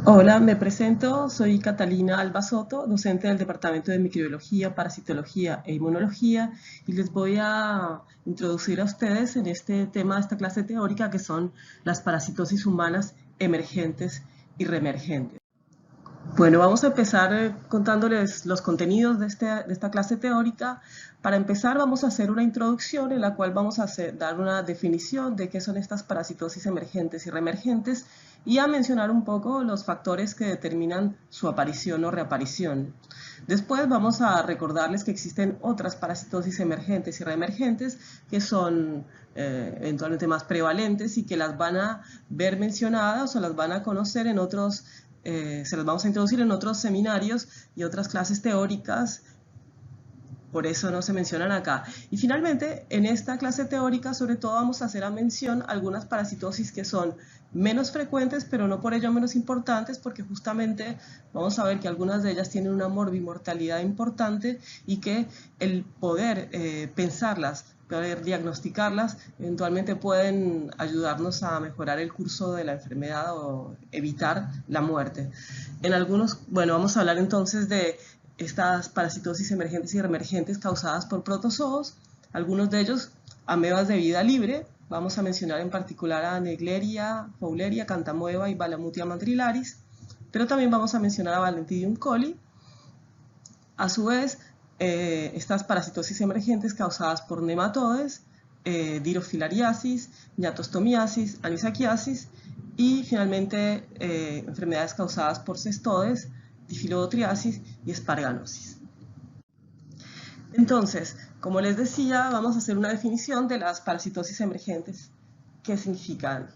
Hola, me presento, soy Catalina Alba Soto, docente del Departamento de Microbiología, Parasitología e Inmunología, y les voy a introducir a ustedes en este tema de esta clase teórica que son las parasitosis humanas emergentes y reemergentes. Bueno, vamos a empezar contándoles los contenidos de esta clase teórica. Para empezar, vamos a hacer una introducción en la cual vamos a dar una definición de qué son estas parasitosis emergentes y reemergentes y a mencionar un poco los factores que determinan su aparición o reaparición. Después vamos a recordarles que existen otras parasitosis emergentes y reemergentes que son eventualmente más prevalentes y que las van a ver mencionadas o las van a conocer en otros se las vamos a introducir en otros seminarios y otras clases teóricas, por eso no se mencionan acá. Y finalmente, en esta clase teórica, sobre todo vamos a hacer a mención algunas parasitosis que son menos frecuentes, pero no por ello menos importantes, porque justamente vamos a ver que algunas de ellas tienen una morbimortalidad importante y que el poder pensarlas, poder diagnosticarlas, eventualmente pueden ayudarnos a mejorar el curso de la enfermedad o evitar la muerte. Bueno, vamos a hablar entonces de estas parasitosis emergentes y reemergentes causadas por protozoos, algunos de ellos amebas de vida libre. Vamos a mencionar en particular a Naegleria, Fowleria, Cantamoeba y Balamutia mandrillaris, pero también vamos a mencionar a Valentidium coli. A su vez, estas parasitosis emergentes causadas por nematodes, dirofilariasis, ñatostomiasis, anisakiasis y finalmente enfermedades causadas por cestodes, difilotriasis y esparganosis. Entonces, como les decía, vamos a hacer una definición de las parasitosis emergentes. ¿Qué significan?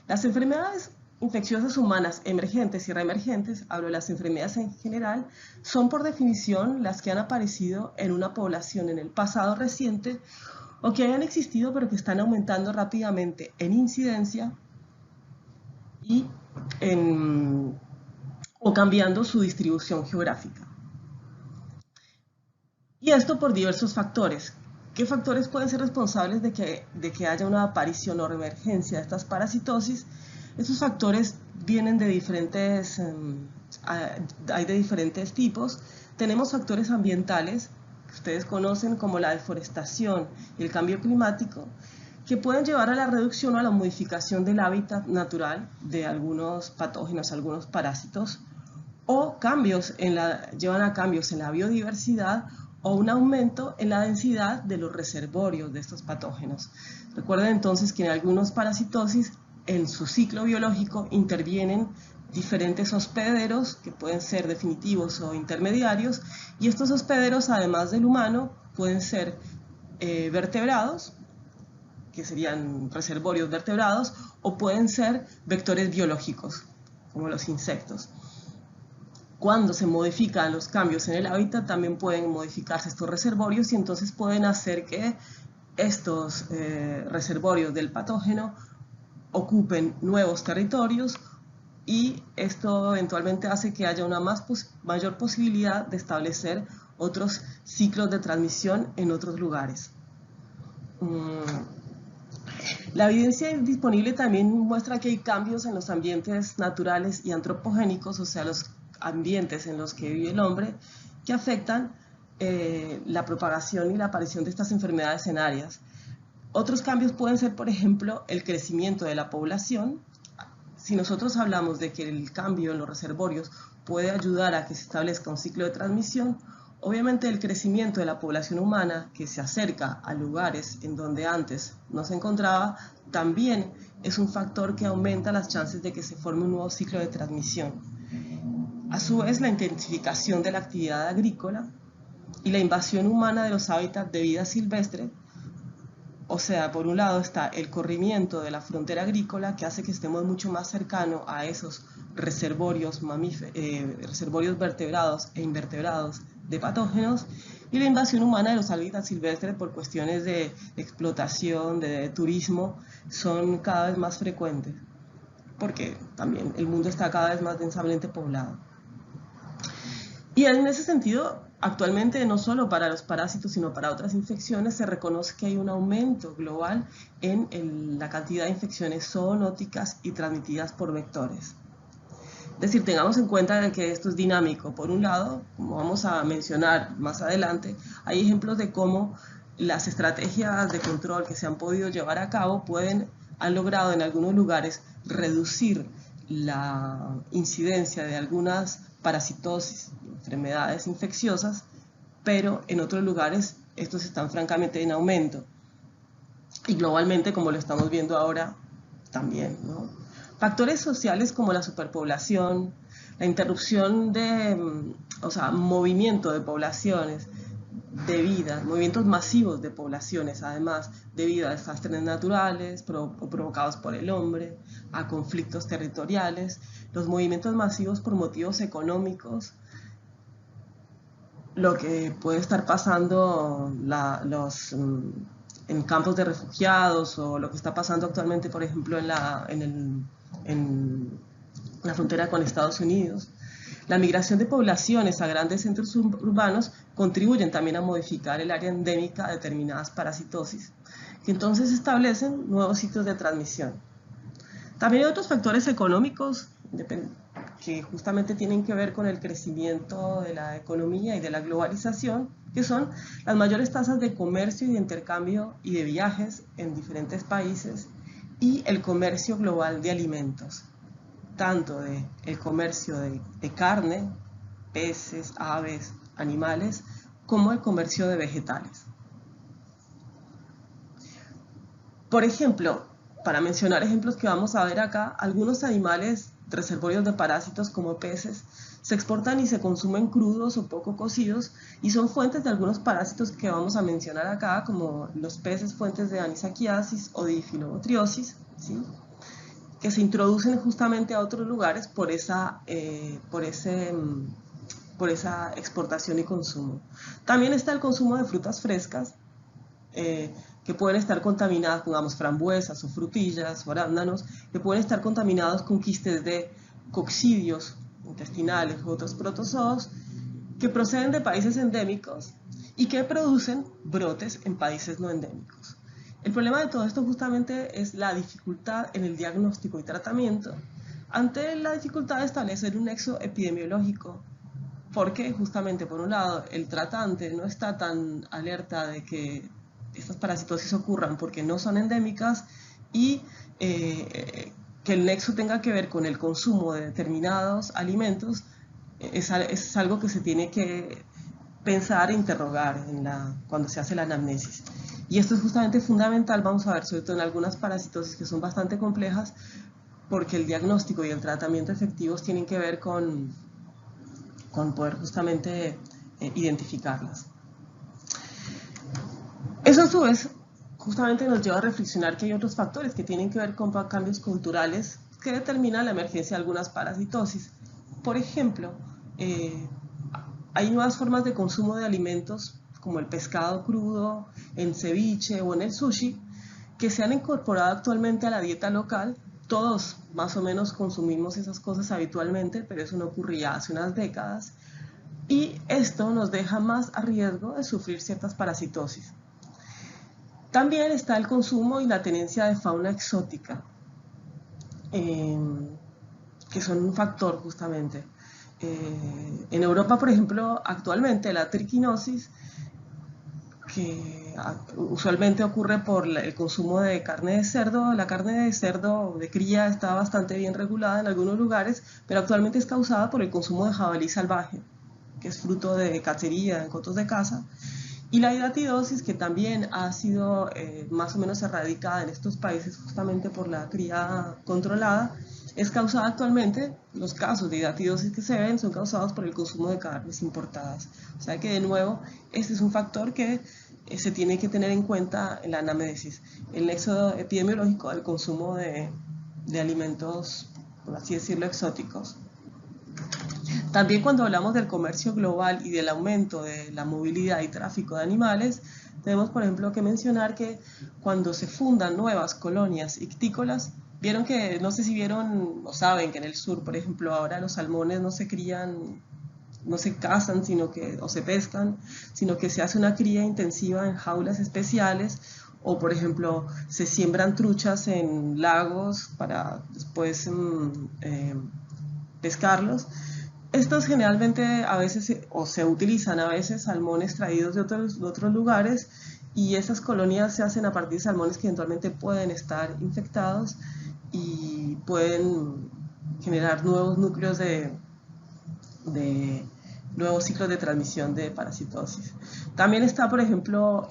Las enfermedades infecciosas humanas emergentes y reemergentes, hablo de las enfermedades en general, son por definición las que han aparecido en una población en el pasado reciente o que hayan existido pero que están aumentando rápidamente en incidencia y o cambiando su distribución geográfica. Y esto por diversos factores. ¿Qué factores pueden ser responsables de que haya una aparición o reemergencia de estas parasitosis? Estos factores vienen de hay de diferentes tipos. Tenemos factores ambientales, que ustedes conocen como la deforestación y el cambio climático, que pueden llevar a la reducción o a la modificación del hábitat natural de algunos patógenos, algunos parásitos, o llevan a cambios en la biodiversidad o un aumento en la densidad de los reservorios de estos patógenos. Recuerden entonces que en algunos parasitosis, en su ciclo biológico, intervienen diferentes hospederos que pueden ser definitivos o intermediarios, y estos hospederos, además del humano, pueden ser vertebrados, que serían reservorios vertebrados, o pueden ser vectores biológicos, como los insectos. Cuando se modifican los cambios en el hábitat, también pueden modificarse estos reservorios y entonces pueden hacer que estos reservorios del patógeno ocupen nuevos territorios, y esto eventualmente hace que haya una mayor posibilidad de establecer otros ciclos de transmisión en otros lugares. La evidencia disponible también muestra que hay cambios en los ambientes naturales y antropogénicos, o sea, los ambientes en los que vive el hombre, que afectan la propagación y la aparición de estas enfermedades en áreas. Otros cambios pueden ser, por ejemplo, el crecimiento de la población. Si nosotros hablamos de que el cambio en los reservorios puede ayudar a que se establezca un ciclo de transmisión, obviamente el crecimiento de la población humana que se acerca a lugares en donde antes no se encontraba también es un factor que aumenta las chances de que se forme un nuevo ciclo de transmisión. A su vez, la intensificación de la actividad agrícola y la invasión humana de los hábitats de vida silvestre, o sea, por un lado está el corrimiento de la frontera agrícola, que hace que estemos mucho más cercanos a esos reservorios vertebrados e invertebrados de patógenos, y la invasión humana de los hábitats silvestres por cuestiones de explotación, de turismo, son cada vez más frecuentes, porque también el mundo está cada vez más densamente poblado. Y en ese sentido, actualmente no solo para los parásitos, sino para otras infecciones, se reconoce que hay un aumento global en la cantidad de infecciones zoonóticas y transmitidas por vectores. Es decir, tengamos en cuenta de que esto es dinámico. Por un lado, como vamos a mencionar más adelante, hay ejemplos de cómo las estrategias de control que se han podido llevar a cabo han logrado en algunos lugares reducir la incidencia de algunas parasitosis, enfermedades infecciosas, pero en otros lugares estos están francamente en aumento. Y globalmente, como lo estamos viendo ahora, también, ¿no? Factores sociales como la superpoblación, la interrupción de, movimiento de poblaciones, movimientos masivos de poblaciones, además, debido a desastres naturales provocados por el hombre, a conflictos territoriales, los movimientos masivos por motivos económicos, lo que puede estar pasando en campos de refugiados o lo que está pasando actualmente, por ejemplo, en la frontera con Estados Unidos. La migración de poblaciones a grandes centros urbanos contribuyen también a modificar el área endémica de determinadas parasitosis, que entonces establecen nuevos sitios de transmisión. También hay otros factores económicos que justamente tienen que ver con el crecimiento de la economía y de la globalización, que son las mayores tasas de comercio y de intercambio y de viajes en diferentes países y el comercio global de alimentos, tanto el comercio de carne, peces, aves, animales, como el comercio de vegetales. Por ejemplo, para mencionar ejemplos que vamos a ver acá, algunos animales reservorios de parásitos como peces se exportan y se consumen crudos o poco cocidos y son fuentes de algunos parásitos que vamos a mencionar acá, como los peces fuentes de anisakiasis o difilobotriosis, ¿sí?, que se introducen justamente a otros lugares por esa exportación y consumo. También está el consumo de frutas frescas, que pueden estar contaminadas, pongamos frambuesas o frutillas o arándanos, que pueden estar contaminados con quistes de coccidios intestinales u otros protozoos que proceden de países endémicos y que producen brotes en países no endémicos. El problema de todo esto justamente es la dificultad en el diagnóstico y tratamiento ante la dificultad de establecer un nexo epidemiológico, porque justamente por un lado el tratante no está tan alerta de que estas parasitosis ocurran porque no son endémicas y que el nexo tenga que ver con el consumo de determinados alimentos es algo que se tiene que pensar e interrogar cuando se hace la anamnesis. Y esto es justamente fundamental, vamos a ver, sobre todo en algunas parasitosis que son bastante complejas, porque el diagnóstico y el tratamiento efectivos tienen que ver con poder justamente identificarlas. Eso a su vez justamente nos lleva a reflexionar que hay otros factores que tienen que ver con cambios culturales que determinan la emergencia de algunas parasitosis. Por ejemplo, hay nuevas formas de consumo de alimentos como el pescado crudo, en ceviche o en el sushi, que se han incorporado actualmente a la dieta local. Todos más o menos consumimos esas cosas habitualmente, pero eso no ocurría hace unas décadas. Y esto nos deja más a riesgo de sufrir ciertas parasitosis. También está el consumo y la tenencia de fauna exótica, que son un factor justamente. En Europa, por ejemplo, actualmente la triquinosis, que usualmente ocurre por el consumo de carne de cerdo. La carne de cerdo de cría está bastante bien regulada en algunos lugares, pero actualmente es causada por el consumo de jabalí salvaje, que es fruto de cacería en cotos de caza. Y la hidatidosis, que también ha sido más o menos erradicada en estos países justamente por la cría controlada, es causada actualmente, los casos de hidatidosis que se ven son causados por el consumo de carnes importadas. O sea que de nuevo, este es un factor que se tiene que tener en cuenta en la anamnesis, el nexo epidemiológico del consumo de alimentos, por así decirlo, exóticos. También cuando hablamos del comercio global y del aumento de la movilidad y tráfico de animales, tenemos por ejemplo que mencionar que cuando se fundan nuevas colonias ictícolas, vieron que, no sé si vieron o saben que en el sur, por ejemplo, ahora los salmones no se crían, no se cazan o se pescan, sino que se hace una cría intensiva en jaulas especiales, o por ejemplo se siembran truchas en lagos para después pescarlos. Estos generalmente a veces se utilizan a veces salmones traídos de otros lugares, y esas colonias se hacen a partir de salmones que eventualmente pueden estar infectados y pueden generar nuevos núcleos de nuevos ciclos de transmisión de parasitosis. También está, por ejemplo,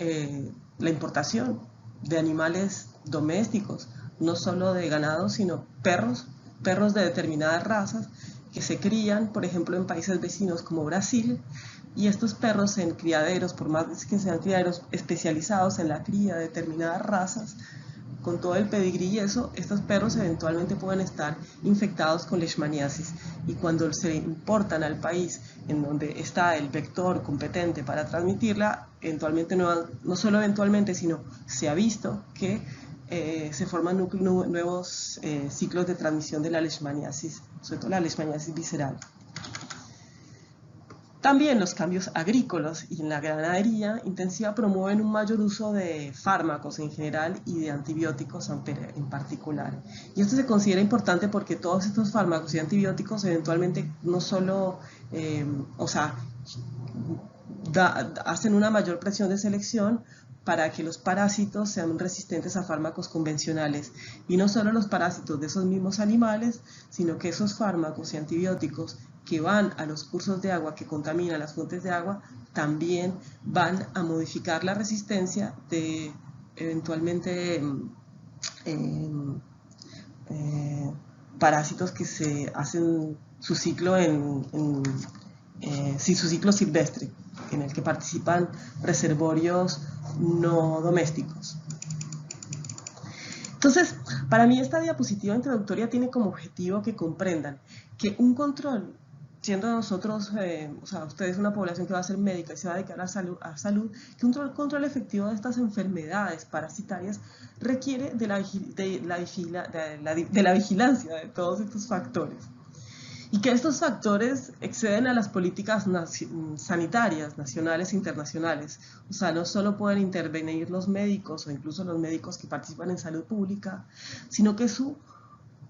la importación de animales domésticos, no solo de ganado, sino perros de determinadas razas que se crían, por ejemplo, en países vecinos como Brasil, y estos perros en criaderos, por más que sean criaderos especializados en la cría de determinadas razas, con todo el pedigrí y eso, estos perros eventualmente pueden estar infectados con leishmaniasis, y cuando se importan al país en donde está el vector competente para transmitirla, eventualmente no solo eventualmente, sino se ha visto que se forman nuevos ciclos de transmisión de la leishmaniasis, sobre todo la leishmaniasis visceral. También los cambios agrícolas y en la ganadería intensiva promueven un mayor uso de fármacos en general y de antibióticos en particular. Y esto se considera importante porque todos estos fármacos y antibióticos eventualmente no solo, hacen una mayor presión de selección para que los parásitos sean resistentes a fármacos convencionales. Y no solo los parásitos de esos mismos animales, sino que esos fármacos y antibióticos que van a los cursos de agua que contaminan las fuentes de agua, también van a modificar la resistencia de eventualmente parásitos que se hacen su ciclo su ciclo silvestre, en el que participan reservorios no domésticos. Entonces, para mí esta diapositiva introductoria tiene como objetivo que comprendan que un control, siendo nosotros, ustedes una población que va a ser médica y se va a dedicar a salud, que un control efectivo de estas enfermedades parasitarias requiere de la vigilancia de todos estos factores. Y que estos factores exceden a las políticas sanitarias nacionales e internacionales. O sea, no solo pueden intervenir los médicos o incluso los médicos que participan en salud pública, sino que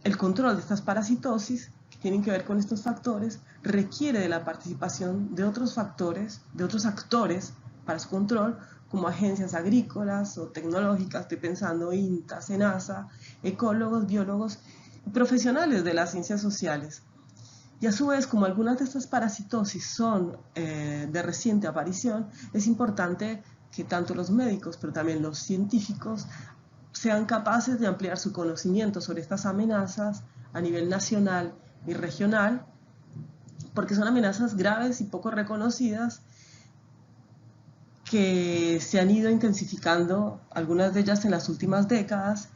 el control de estas parasitosis, que tienen que ver con estos factores, requiere de la participación de otros factores, de otros actores para su control, como agencias agrícolas o tecnológicas. Estoy pensando en INTA, SENASA, ecólogos, biólogos y profesionales de las ciencias sociales. Y a su vez, como algunas de estas parasitosis son de reciente aparición, es importante que tanto los médicos, pero también los científicos, sean capaces de ampliar su conocimiento sobre estas amenazas a nivel nacional y regional, porque son amenazas graves y poco reconocidas que se han ido intensificando, algunas de ellas en las últimas décadas,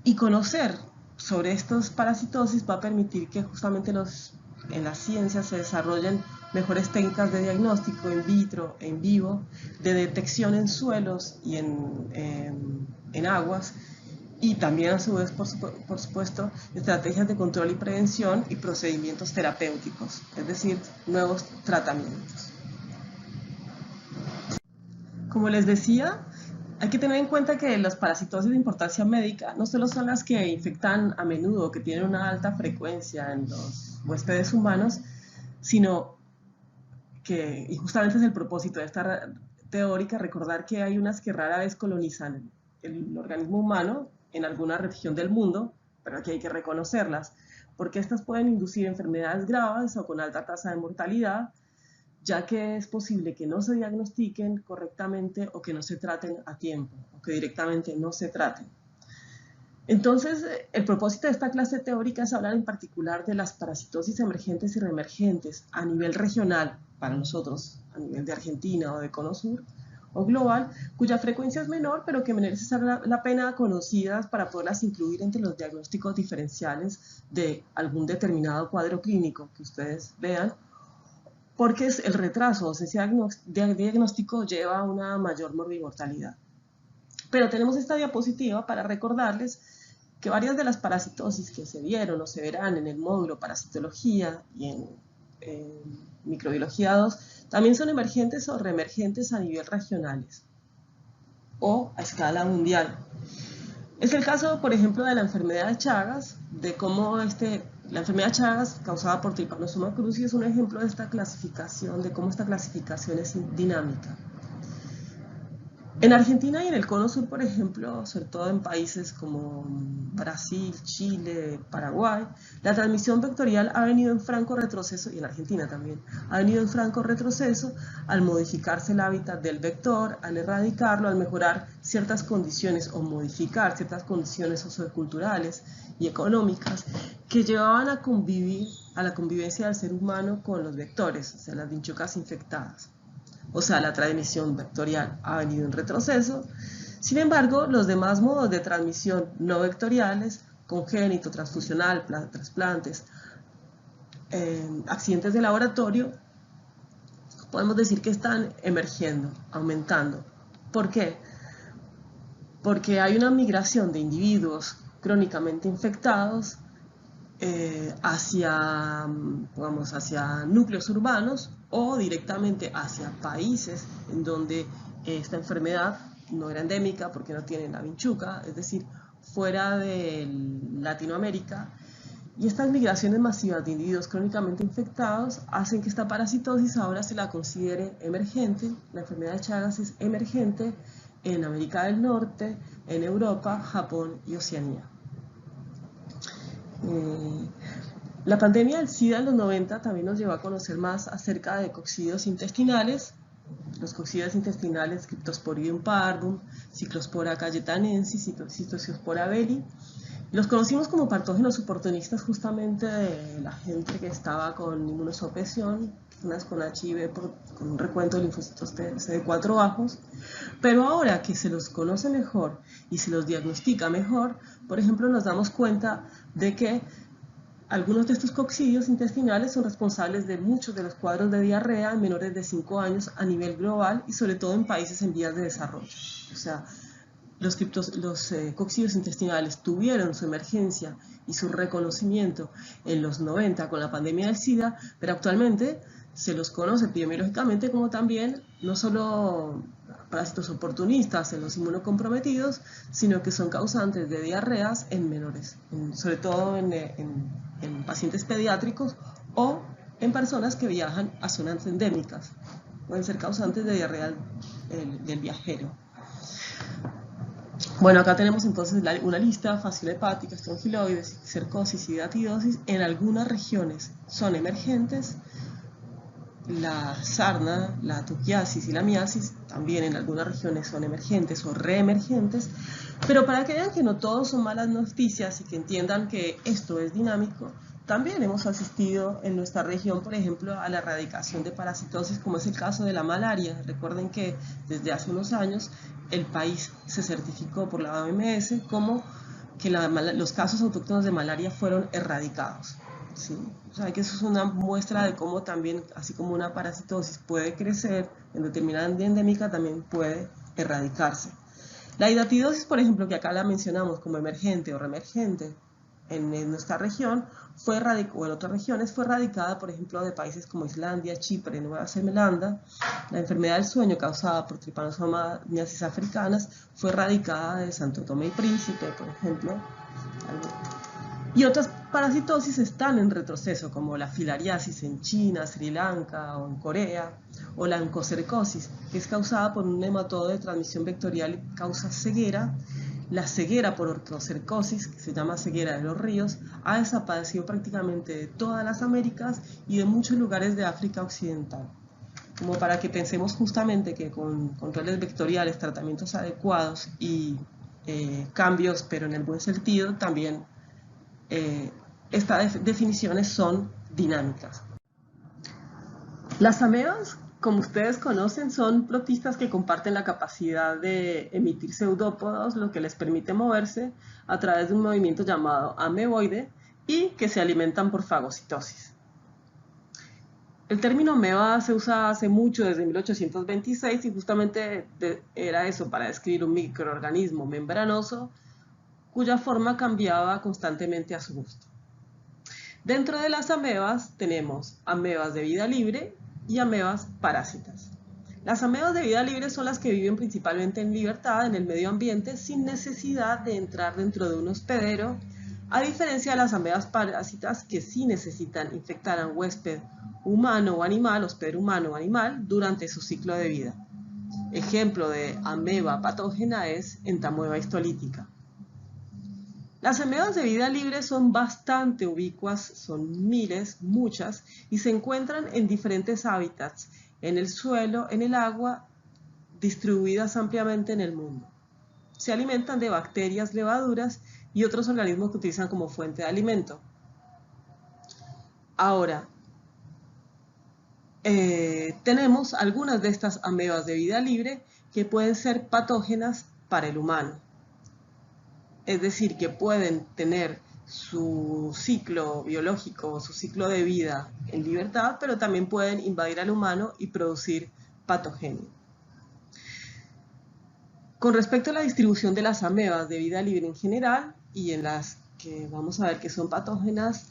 y conocer sobre estos parasitosis va a permitir que justamente en la ciencia se desarrollen mejores técnicas de diagnóstico in vitro e in vivo, de detección en suelos y en aguas, y también a su vez, por supuesto, estrategias de control y prevención y procedimientos terapéuticos, es decir, nuevos tratamientos. Como les decía, hay que tener en cuenta que las parasitosis de importancia médica no solo son las que infectan a menudo, que tienen una alta frecuencia en los huéspedes humanos, sino que, y justamente es el propósito de esta teórica, recordar que hay unas que rara vez colonizan el organismo humano en alguna región del mundo, pero aquí hay que reconocerlas, porque estas pueden inducir enfermedades graves o con alta tasa de mortalidad, ya que es posible que no se diagnostiquen correctamente o que no se traten a tiempo, o que directamente no se traten. Entonces, el propósito de esta clase teórica es hablar en particular de las parasitosis emergentes y reemergentes a nivel regional, para nosotros, a nivel de Argentina o de Cono Sur, o global, cuya frecuencia es menor, pero que merece ser la pena conocidas para poderlas incluir entre los diagnósticos diferenciales de algún determinado cuadro clínico que ustedes vean, porque el retraso, o sea, ese diagnóstico lleva a una mayor morbimortalidad. Pero tenemos esta diapositiva para recordarles que varias de las parasitosis que se vieron o se verán en el módulo parasitología y en microbiología 2 también son emergentes o reemergentes a nivel regionales o a escala mundial. Es el caso, por ejemplo, de la enfermedad de Chagas, de cómo este La enfermedad de Chagas causada por Trypanosoma cruzi es un ejemplo de esta clasificación, de cómo esta clasificación es dinámica. En Argentina y en el Cono Sur, por ejemplo, sobre todo en países como Brasil, Chile, Paraguay, la transmisión vectorial ha venido en franco retroceso, y en Argentina también, ha venido en franco retroceso al modificarse el hábitat del vector, al erradicarlo, al mejorar ciertas condiciones o modificar ciertas condiciones socioculturales y económicas que llevaban a convivir, a la convivencia del ser humano con los vectores, o sea, las vinchucas infectadas. O sea, la transmisión vectorial ha venido en retroceso. Sin embargo, los demás modos de transmisión no vectoriales, congénito, transfusional, trasplantes, accidentes de laboratorio, podemos decir que están emergiendo, aumentando. ¿Por qué? Porque hay una migración de individuos crónicamente infectados hacia núcleos urbanos o directamente hacia países en donde esta enfermedad no era endémica porque no tienen la vinchuca, es decir, fuera de Latinoamérica. Y estas migraciones masivas de individuos crónicamente infectados hacen que esta parasitosis ahora se la considere emergente. La enfermedad de Chagas es emergente en América del Norte, en Europa, Japón y Oceanía. La pandemia del SIDA en los 90 también nos llevó a conocer más acerca de coccidios intestinales. Los coccidios intestinales, Cryptosporidium parvum, Cyclospora cayetanensis, Cystospora belli. Los conocimos como patógenos oportunistas justamente de la gente que estaba con inmunosupresión, personas con HIV con un recuento de linfocitos CD4 bajos, pero ahora que se los conoce mejor y se los diagnostica mejor, por ejemplo, nos damos cuenta de que algunos de estos coccidios intestinales son responsables de muchos de los cuadros de diarrea en menores de 5 años a nivel global y sobre todo en países en vías de desarrollo. O sea, los coccidios intestinales tuvieron su emergencia y su reconocimiento en los 90 con la pandemia del SIDA, pero actualmente se los conoce epidemiológicamente como también no solo parásitos oportunistas en los inmunocomprometidos, sino que son causantes de diarreas en menores, sobre todo en pacientes pediátricos o en personas que viajan a zonas endémicas. Pueden ser causantes de diarrea del viajero. Bueno, acá tenemos entonces una lista: fasciole hepática, estrongiloides, cercosis y datidosis. En algunas regiones son emergentes. La sarna, la tuquiasis y la miasis también en algunas regiones son emergentes o reemergentes, pero para que vean que no todos son malas noticias y que entiendan que esto es dinámico, también hemos asistido en nuestra región, por ejemplo, a la erradicación de parasitosis, como es el caso de la malaria. Recuerden que desde hace unos años el país se certificó por la OMS como que los casos autóctonos de malaria fueron erradicados. ¿Sí? O sea, que eso es una muestra de cómo también, así como una parasitosis puede crecer en determinada endémica, también puede erradicarse. La hidatidosis, por ejemplo, que acá la mencionamos como emergente o reemergente en nuestra región, o en otras regiones, fue erradicada, por ejemplo, de países como Islandia, Chipre, Nueva Zelanda. La enfermedad del sueño causada por Trypanosoma miasis africanas fue erradicada de Santo Tomé y Príncipe, por ejemplo. Y otras parasitosis están en retroceso, como la filariasis en China, Sri Lanka o en Corea, o la oncocercosis, que es causada por un nematodo de transmisión vectorial y causa ceguera. La ceguera por ortocercosis, que se llama ceguera de los ríos, ha desaparecido prácticamente de todas las Américas y de muchos lugares de África Occidental. Como para que pensemos justamente que con controles vectoriales, tratamientos adecuados y cambios, pero en el buen sentido, también estas definiciones son dinámicas. Las amebas, como ustedes conocen, son protistas que comparten la capacidad de emitir pseudópodos, lo que les permite moverse a través de un movimiento llamado ameboide y que se alimentan por fagocitosis. El término ameba se usa hace mucho, desde 1826, y justamente era eso, para describir un microorganismo membranoso cuya forma cambiaba constantemente a su gusto. Dentro de las amebas tenemos amebas de vida libre y amebas parásitas. Las amebas de vida libre son las que viven principalmente en libertad en el medio ambiente sin necesidad de entrar dentro de un hospedero a diferencia de las amebas parásitas que sí necesitan infectar a un huésped humano o animal, hospedero humano o animal, durante su ciclo de vida. Ejemplo de ameba patógena es Entamoeba histolítica. Las amebas de vida libre son bastante ubicuas, son miles, muchas, y se encuentran en diferentes hábitats, en el suelo, en el agua, distribuidas ampliamente en el mundo. Se alimentan de bacterias, levaduras y otros organismos que utilizan como fuente de alimento. Ahora, tenemos algunas de estas amebas de vida libre que pueden ser patógenas para el humano. Es decir, que pueden tener su ciclo biológico, su ciclo de vida en libertad, pero también pueden invadir al humano y producir patogenia. Con respecto a la distribución de las amebas de vida libre en general y en las que vamos a ver que son patógenas,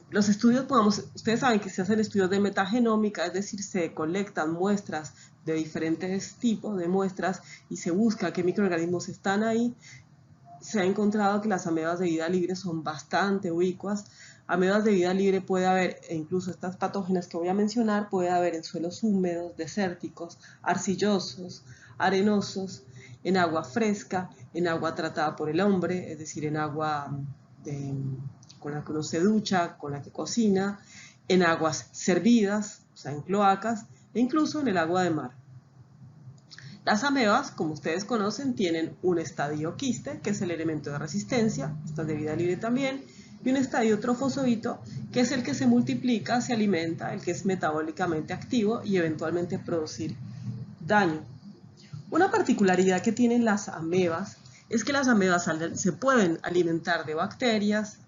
los estudios, ustedes saben que se hacen estudios de metagenómica, es decir, se colectan muestras de diferentes tipos de muestras y se busca qué microorganismos están ahí. Se ha encontrado que las amebas de vida libre son bastante ubicuas. Amebas de vida libre puede haber, e incluso estas patógenas que voy a mencionar, puede haber en suelos húmedos, desérticos, arcillosos, arenosos, en agua fresca, en agua tratada por el hombre, es decir, en agua con la que uno se ducha, con la que cocina, en aguas servidas, o sea, en cloacas, e incluso en el agua de mar. Las amebas, como ustedes conocen, tienen un estadio quiste, que es el elemento de resistencia, estas de vida libre también, y un estadio trofozoito, que es el que se multiplica, se alimenta, el que es metabólicamente activo y eventualmente producir daño. Una particularidad que tienen las amebas es que las amebas se pueden alimentar de bacterias,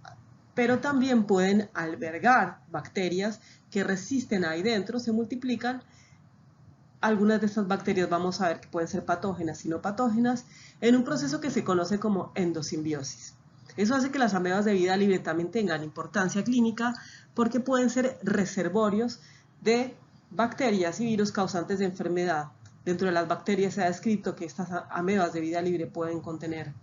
pero también pueden albergar bacterias que resisten ahí dentro, se multiplican. Algunas de estas bacterias vamos a ver que pueden ser patógenas y no patógenas en un proceso que se conoce como endosimbiosis. Eso hace que las amebas de vida libre también tengan importancia clínica porque pueden ser reservorios de bacterias y virus causantes de enfermedad. Dentro de las bacterias se ha descrito que estas amebas de vida libre pueden contener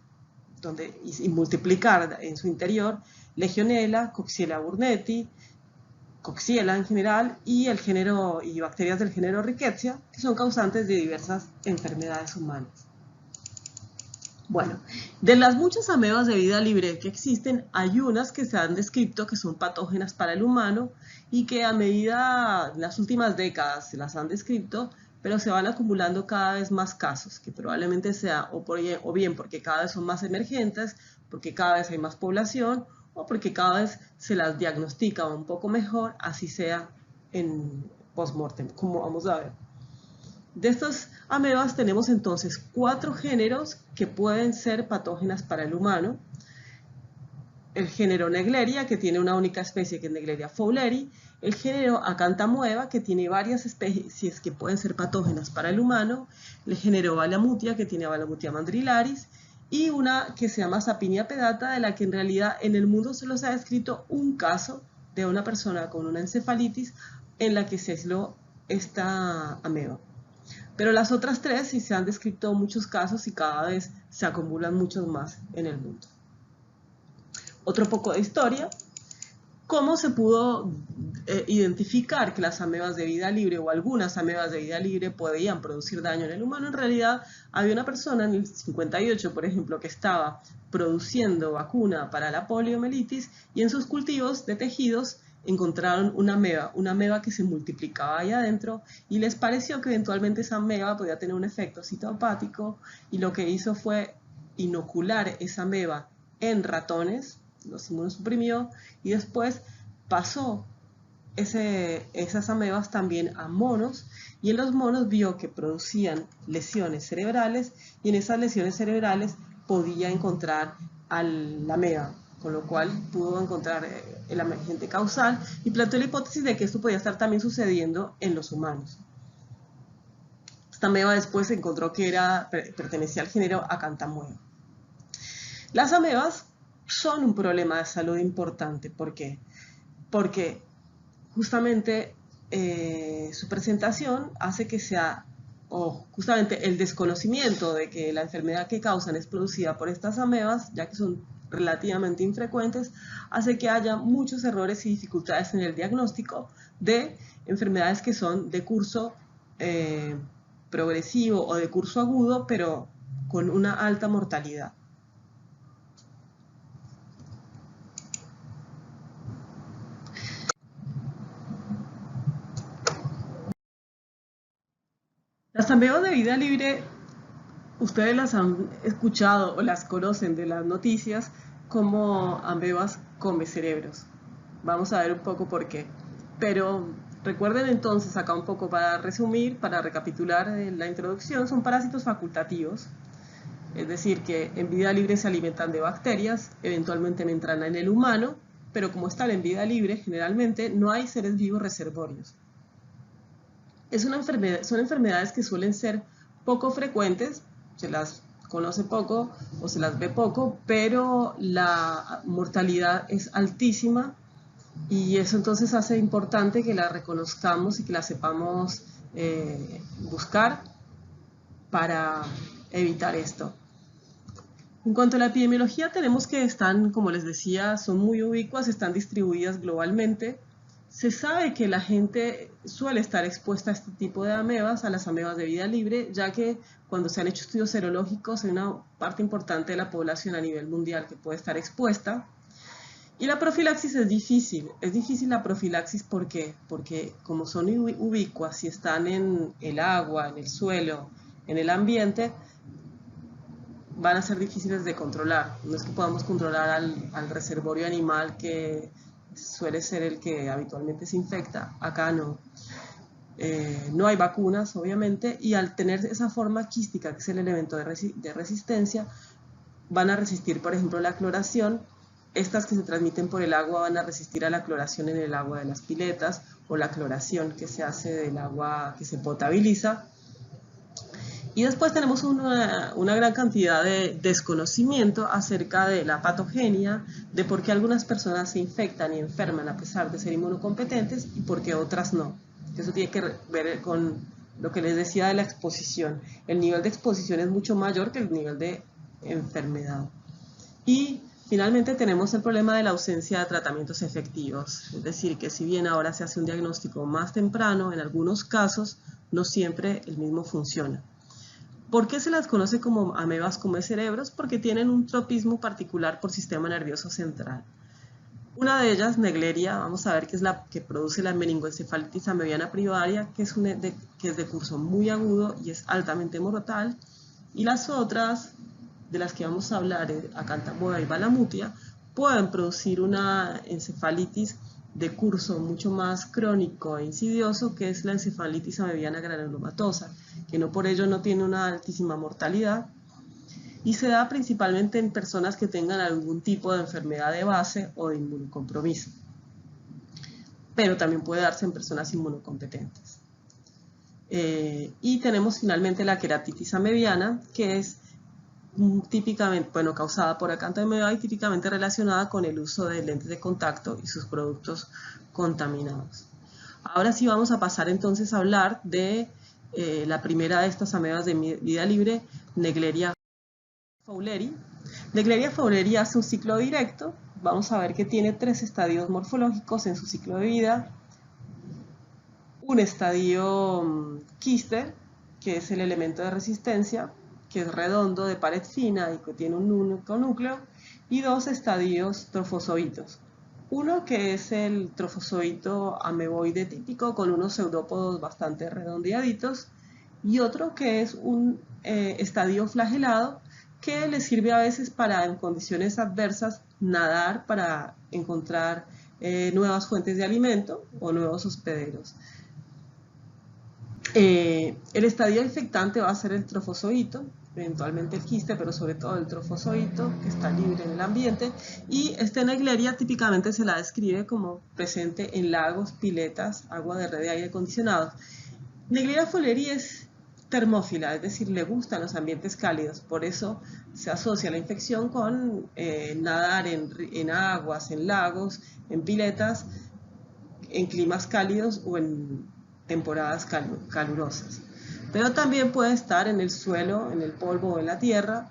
y multiplicar en su interior Legionella, Coxiella burnetii, Coxiella en general y bacterias del género Rickettsia, que son causantes de diversas enfermedades humanas. Bueno, de las muchas amebas de vida libre que existen, hay unas que se han descrito que son patógenas para el humano y que a medida, en las últimas décadas se las han descrito, pero se van acumulando cada vez más casos, que probablemente sea o bien porque cada vez son más emergentes, porque cada vez hay más población, o porque cada vez se las diagnostica un poco mejor, así sea en post-mortem, como vamos a ver. De estas amebas tenemos entonces 4 géneros que pueden ser patógenas para el humano. El género Naegleria, que tiene una única especie que es Naegleria fowleri, el género Acanthamoeba, que tiene varias especies que pueden ser patógenas para el humano, el género Balamutia, que tiene Balamutia mandrillaris, y una que se llama Sapinia pedata, de la que en realidad en el mundo solo se ha descrito un caso de una persona con una encefalitis en la que se aisló esta ameba. Pero las otras 3 sí se han descrito muchos casos y cada vez se acumulan muchos más en el mundo. Otro poco de historia. ¿Cómo se pudo identificar que las amebas de vida libre o algunas amebas de vida libre podían producir daño en el humano? En realidad había una persona en el 58, por ejemplo, que estaba produciendo vacuna para la poliomielitis y en sus cultivos de tejidos encontraron una ameba que se multiplicaba ahí adentro y les pareció que eventualmente esa ameba podía tener un efecto citopático y lo que hizo fue inocular esa ameba en ratones, los inmunosuprimió y después pasó esas amebas también a monos y en los monos vio que producían lesiones cerebrales y en esas lesiones cerebrales podía encontrar a la ameba, con lo cual pudo encontrar el agente causal y planteó la hipótesis de que esto podía estar también sucediendo en los humanos. Esta ameba después se encontró que pertenecía al género Acanthamoeba. Las amebas son un problema de salud importante. ¿Por qué? Porque justamente su presentación hace que sea, o justamente el desconocimiento de que la enfermedad que causan es producida por estas amebas, ya que son relativamente infrecuentes, hace que haya muchos errores y dificultades en el diagnóstico de enfermedades que son de curso progresivo o de curso agudo, pero con una alta mortalidad. Las amebas de vida libre, ustedes las han escuchado o las conocen de las noticias como amebas come cerebros. Vamos a ver un poco por qué. Pero recuerden entonces, acá un poco para resumir, para recapitular la introducción, son parásitos facultativos, es decir, que en vida libre se alimentan de bacterias, eventualmente entran en el humano, pero como están en vida libre, generalmente no hay seres vivos reservorios. Son enfermedades que suelen ser poco frecuentes, se las conoce poco o se las ve poco, pero la mortalidad es altísima y eso entonces hace importante que la reconozcamos y que la sepamos buscar para evitar esto. En cuanto a la epidemiología, tenemos que están, como les decía, son muy ubicuas, están distribuidas globalmente. Se sabe que la gente suele estar expuesta a este tipo de amebas, a las amebas de vida libre, ya que cuando se han hecho estudios serológicos hay una parte importante de la población a nivel mundial que puede estar expuesta. Y la profilaxis es difícil la profilaxis ¿por qué? Porque como son ubicuas y están en el agua, en el suelo, en el ambiente, van a ser difíciles de controlar. No es que podamos controlar al reservorio animal que suele ser el que habitualmente se infecta, acá no. No hay vacunas, obviamente, y al tener esa forma quística, que es el elemento de resistencia, van a resistir, por ejemplo, la cloración. Estas que se transmiten por el agua van a resistir a la cloración en el agua de las piletas o la cloración que se hace del agua que se potabiliza. Y después tenemos una gran cantidad de desconocimiento acerca de la patogenia, de por qué algunas personas se infectan y enferman a pesar de ser inmunocompetentes y por qué otras no. Eso tiene que ver con lo que les decía de la exposición. El nivel de exposición es mucho mayor que el nivel de enfermedad. Y finalmente tenemos el problema de la ausencia de tratamientos efectivos. Es decir, que si bien ahora se hace un diagnóstico más temprano, en algunos casos no siempre el mismo funciona. ¿Por qué se las conoce como amebas come cerebros? Porque tienen un tropismo particular por sistema nervioso central. Una de ellas, Naegleria, vamos a ver que es la que produce la meningoencefalitis amebiana primaria, que es de curso muy agudo y es altamente mortal. Y las otras, de las que vamos a hablar, Acanthamoeba y Balamutia, pueden producir una encefalitis de curso mucho más crónico e insidioso, que es la encefalitis amebiana granulomatosa, que no por ello no tiene una altísima mortalidad y se da principalmente en personas que tengan algún tipo de enfermedad de base o de inmunocompromiso, pero también puede darse en personas inmunocompetentes. Y tenemos finalmente la queratitis amebiana, que es típicamente, bueno, causada por Acanthamoeba y típicamente relacionada con el uso de lentes de contacto y sus productos contaminados. Ahora sí vamos a pasar entonces a hablar de la primera de estas amebas de vida libre, Naegleria fowleri. Naegleria fowleri hace un ciclo directo. Vamos a ver que tiene 3 estadios morfológicos en su ciclo de vida. Un estadio quiste, que es el elemento de resistencia, que es redondo, de pared fina y que tiene un único núcleo, y 2 estadios trofozoitos. Uno que es el trofozoito ameboide típico con unos pseudópodos bastante redondeaditos, y otro que es un estadio flagelado que le sirve a veces para, en condiciones adversas, nadar para encontrar nuevas fuentes de alimento o nuevos hospederos. El estadio infectante va a ser el trofozoito, eventualmente el quiste, pero sobre todo el trofozoito, que está libre en el ambiente. Y esta Naegleria típicamente se la describe como presente en lagos, piletas, agua de red de aire acondicionado. Naegleria fowleri es termófila, es decir, le gustan los ambientes cálidos, por eso se asocia la infección con nadar en aguas, en lagos, en piletas, en climas cálidos o en temporadas calurosas. Pero también puede estar en el suelo, en el polvo o en la tierra,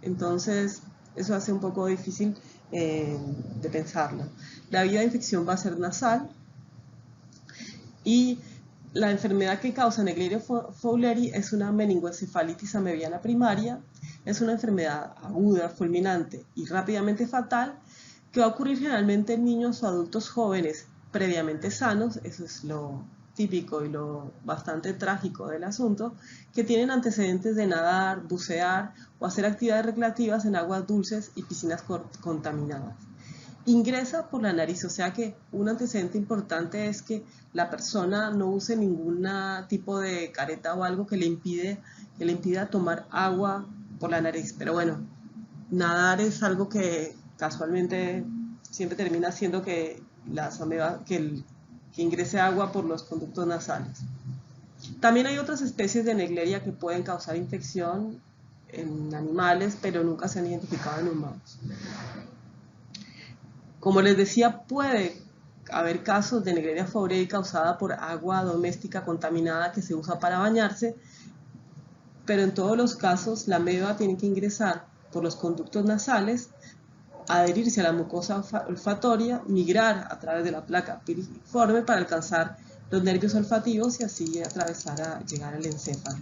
entonces eso hace un poco difícil de pensarlo. La vía de infección va a ser nasal y la enfermedad que causa Naegleria fowleri es una meningoencefalitis amebiana primaria. Es una enfermedad aguda, fulminante y rápidamente fatal que va a ocurrir generalmente en niños o adultos jóvenes previamente sanos. Eso es lo típico y lo bastante trágico del asunto, que tienen antecedentes de nadar, bucear o hacer actividades recreativas en aguas dulces y piscinas contaminadas. Ingresa por la nariz, o sea que un antecedente importante es que la persona no use ningún tipo de careta o algo que le impida tomar agua por la nariz. Pero bueno, nadar es algo que casualmente siempre termina haciendo que que ingrese agua por los conductos nasales. También hay otras especies de Naegleria que pueden causar infección en animales, pero nunca se han identificado en humanos. Como les decía, puede haber casos de Naegleria fowleri causada por agua doméstica contaminada que se usa para bañarse, pero en todos los casos la ameba tiene que ingresar por los conductos nasales, adherirse a la mucosa olfatoria, migrar a través de la placa piriforme para alcanzar los nervios olfativos y así llegar al encéfalo.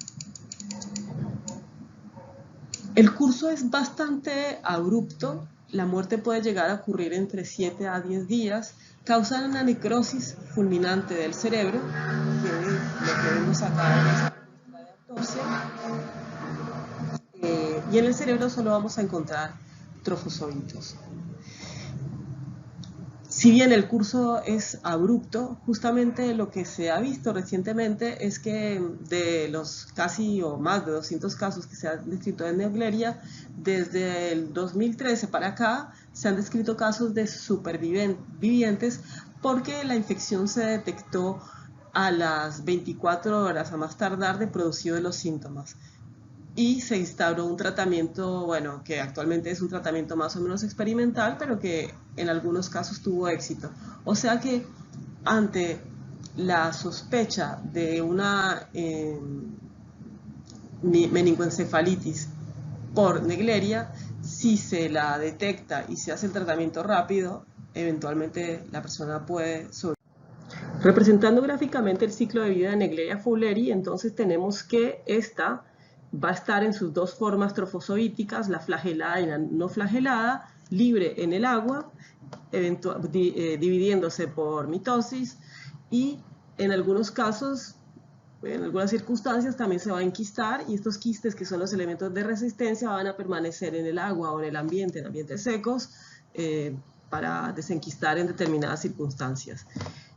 El curso es bastante abrupto. La muerte puede llegar a ocurrir entre 7 a 10 días, causando una necrosis fulminante del cerebro, que lo que vemos acá en esta muestra de autopsia. Y en el cerebro solo vamos a encontrar trofozoitos. Si bien el curso es abrupto, justamente lo que se ha visto recientemente es que de los casi o más de 200 casos que se han descrito de Naegleria, desde el 2013 para acá se han descrito casos de supervivientes porque la infección se detectó a las 24 horas a más tardar de producido de los síntomas. Y se instauró un tratamiento, bueno, que actualmente es un tratamiento más o menos experimental, pero que en algunos casos tuvo éxito. O sea que ante la sospecha de una meningoencefalitis por Naegleria, si se la detecta y se hace el tratamiento rápido, eventualmente la persona puede sobrevivir. Representando gráficamente el ciclo de vida de Naegleria fowleri, entonces tenemos que esta va a estar en sus dos formas trofozoíticas, la flagelada y la no flagelada, libre en el agua, dividiéndose por mitosis, y en algunos casos, en algunas circunstancias también se va a enquistar, y estos quistes, que son los elementos de resistencia, van a permanecer en el agua o en el ambiente, en ambientes secos, para desenquistar en determinadas circunstancias.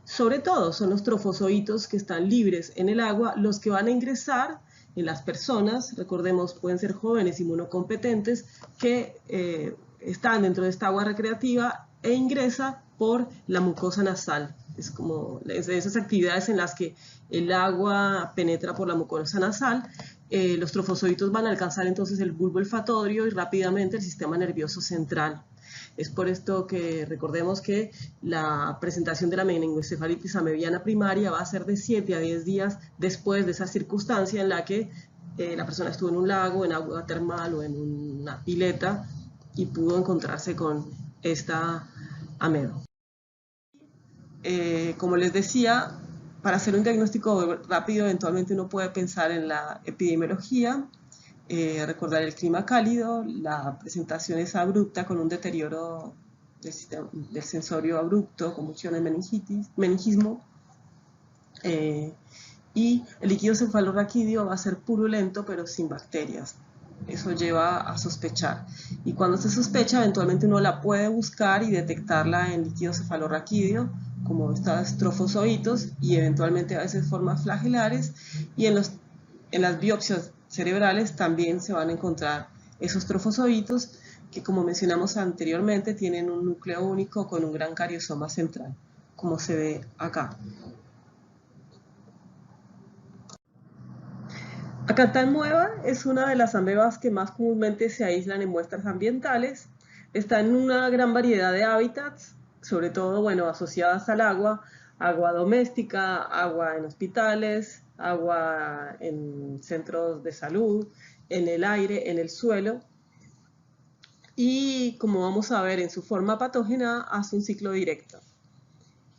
Sobre todo son los trofozoitos que están libres en el agua los que van a ingresar en las personas. Recordemos, pueden ser jóvenes inmunocompetentes que están dentro de esta agua recreativa e ingresa por la mucosa nasal. Es como de esas actividades en las que el agua penetra por la mucosa nasal. Los trofozoitos van a alcanzar entonces el bulbo olfatorio y rápidamente el sistema nervioso central. Es por esto que recordemos que la presentación de la meningoencefalitis amebiana primaria va a ser de 7 a 10 días después de esa circunstancia en la que la persona estuvo en un lago, en agua termal o en una pileta y pudo encontrarse con esta ameba. Como les decía, para hacer un diagnóstico rápido, eventualmente uno puede pensar en la epidemiología, recordar el clima cálido, la presentación es abrupta con un deterioro del sensorio abrupto, convulsiones, meningismo, y el líquido cefalorraquídeo va a ser purulento pero sin bacterias. Eso lleva a sospechar, y cuando se sospecha eventualmente uno la puede buscar y detectarla en líquido cefalorraquídeo como estos trofozoitos, y eventualmente a veces formas flagelares, y en las biopsias cerebrales también se van a encontrar esos trofozoitos que, como mencionamos anteriormente, tienen un núcleo único con un gran cariosoma central, como se ve acá. Acanthmueva es una de las amebas que más comúnmente se aíslan en muestras ambientales. Está en una gran variedad de hábitats, sobre todo, bueno, asociadas al agua doméstica, agua en hospitales, agua en centros de salud, en el aire, en el suelo. y, como vamos a ver en su forma patógena, hace un ciclo directo.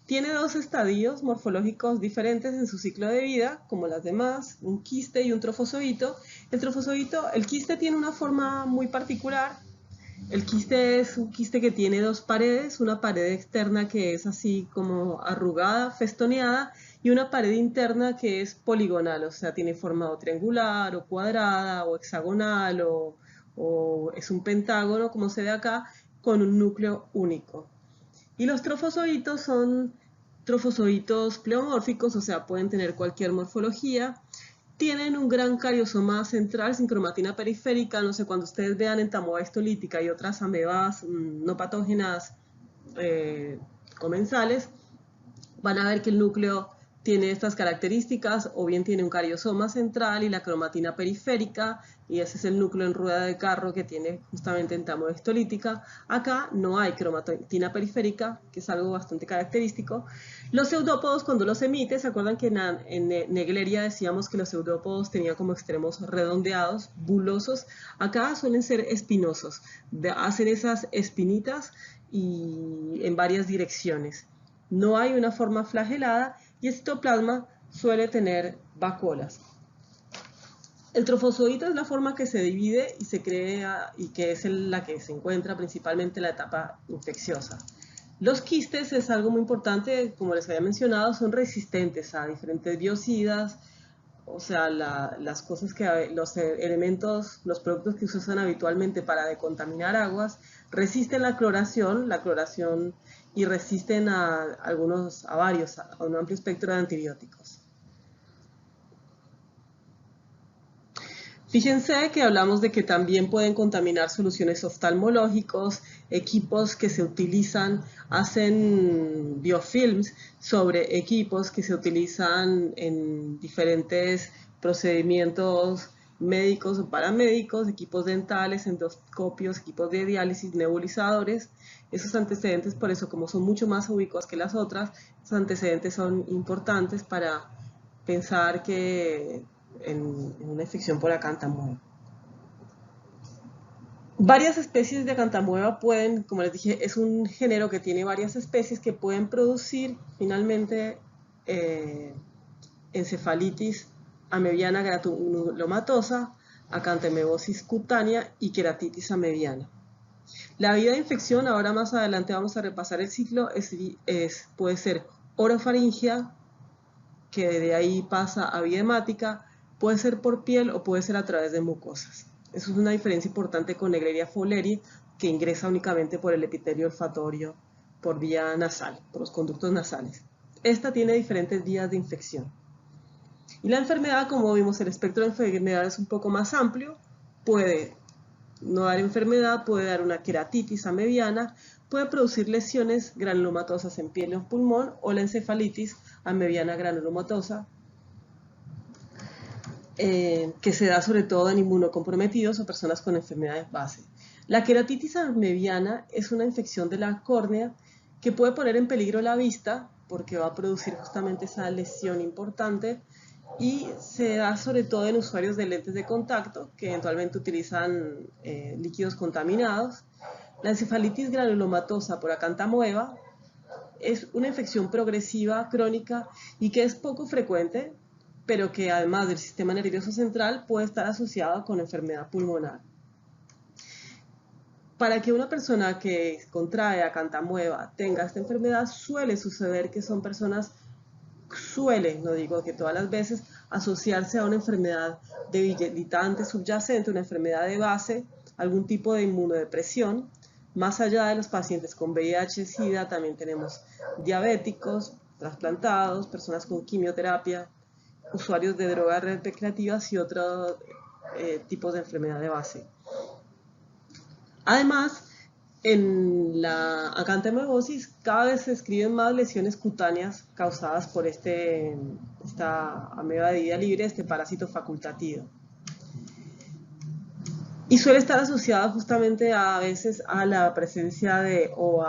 Tiene dos estadios morfológicos diferentes en su ciclo de vida, como las demás, un quiste y un trofozoito. El quiste tiene una forma muy particular. El quiste es un quiste que tiene dos paredes, una pared externa que es así como arrugada, festoneada, y una pared interna que es poligonal, o sea, tiene forma o triangular, o cuadrada, o hexagonal, o es un pentágono, como se ve acá, con un núcleo único. Y los trofozoitos son trofozoitos pleomórficos, o sea, pueden tener cualquier morfología. Tienen un gran cariosoma central sin cromatina periférica. No sé, cuando ustedes vean entamoeba histolítica y otras amebas no patógenas comensales, van a ver que el núcleo tiene estas características, o bien tiene un cariosoma central y la cromatina periférica, y ese es el núcleo en rueda de carro que tiene justamente entamoeba histolítica. Acá no hay cromatina periférica, que es algo bastante característico. Los pseudópodos, cuando los emite, ¿se acuerdan que en Naegleria decíamos que los pseudópodos tenían como extremos redondeados, bulosos? Acá suelen ser espinosos, hacen esas espinitas y en varias direcciones. No hay una forma flagelada y el citoplasma suele tener vacuolas. El trofozoito es la forma que se divide y se crea, y que es la que se encuentra principalmente en la etapa infecciosa. Los quistes es algo muy importante, como les había mencionado, son resistentes a diferentes biocidas, o sea, las cosas que, los elementos, los productos que se usan habitualmente para decontaminar aguas, resisten la cloración y resisten a un amplio espectro de antibióticos. Fíjense que hablamos de que también pueden contaminar soluciones oftalmológicos, equipos que se utilizan, hacen biofilms sobre equipos que se utilizan en diferentes procedimientos médicos o paramédicos, equipos dentales, endoscopios, equipos de diálisis, nebulizadores. Esos antecedentes, por eso, como son mucho más ubicuos que las otras, esos antecedentes son importantes para pensar que en una infección por acantamueva. Varias especies de acantamueva pueden, como les dije, es un género que tiene varias especies que pueden producir finalmente encefalitis amebiana granulomatosa, acantamebosis cutánea y queratitis amebiana. La vía de infección, ahora más adelante vamos a repasar el ciclo, puede ser orofaringia, que de ahí pasa a vía hemática, puede ser por piel o puede ser a través de mucosas. Eso es una diferencia importante con Naegleria fowleri, que ingresa únicamente por el epitelio olfatorio, por vía nasal, por los conductos nasales. Esta tiene diferentes vías de infección. Y la enfermedad, como vimos, el espectro de enfermedad es un poco más amplio, puede no dar enfermedad, puede dar una queratitis amebiana, puede producir lesiones granulomatosas en piel o pulmón, o la encefalitis amebiana granulomatosa, que se da sobre todo en inmunocomprometidos o personas con enfermedades base. La queratitis amebiana es una infección de la córnea que puede poner en peligro la vista porque va a producir justamente esa lesión importante, y se da sobre todo en usuarios de lentes de contacto que eventualmente utilizan líquidos contaminados. La encefalitis granulomatosa por acantamueva es una infección progresiva, crónica, y que es poco frecuente, pero que además del sistema nervioso central puede estar asociada con enfermedad pulmonar. Para que una persona que contrae acantamueva tenga esta enfermedad, suele suceder que son personas, no digo que todas las veces, asociarse a una enfermedad debilitante subyacente, una enfermedad de base, algún tipo de inmunodepresión. Más allá de los pacientes con VIH, SIDA, también tenemos diabéticos, trasplantados, personas con quimioterapia, usuarios de drogas recreativas y otros tipos de enfermedad de base. Además, en la acantamebosis cada vez se describen más lesiones cutáneas causadas por esta ameba de vida libre, este parásito facultativo. Y suele estar asociada justamente a veces a la presencia o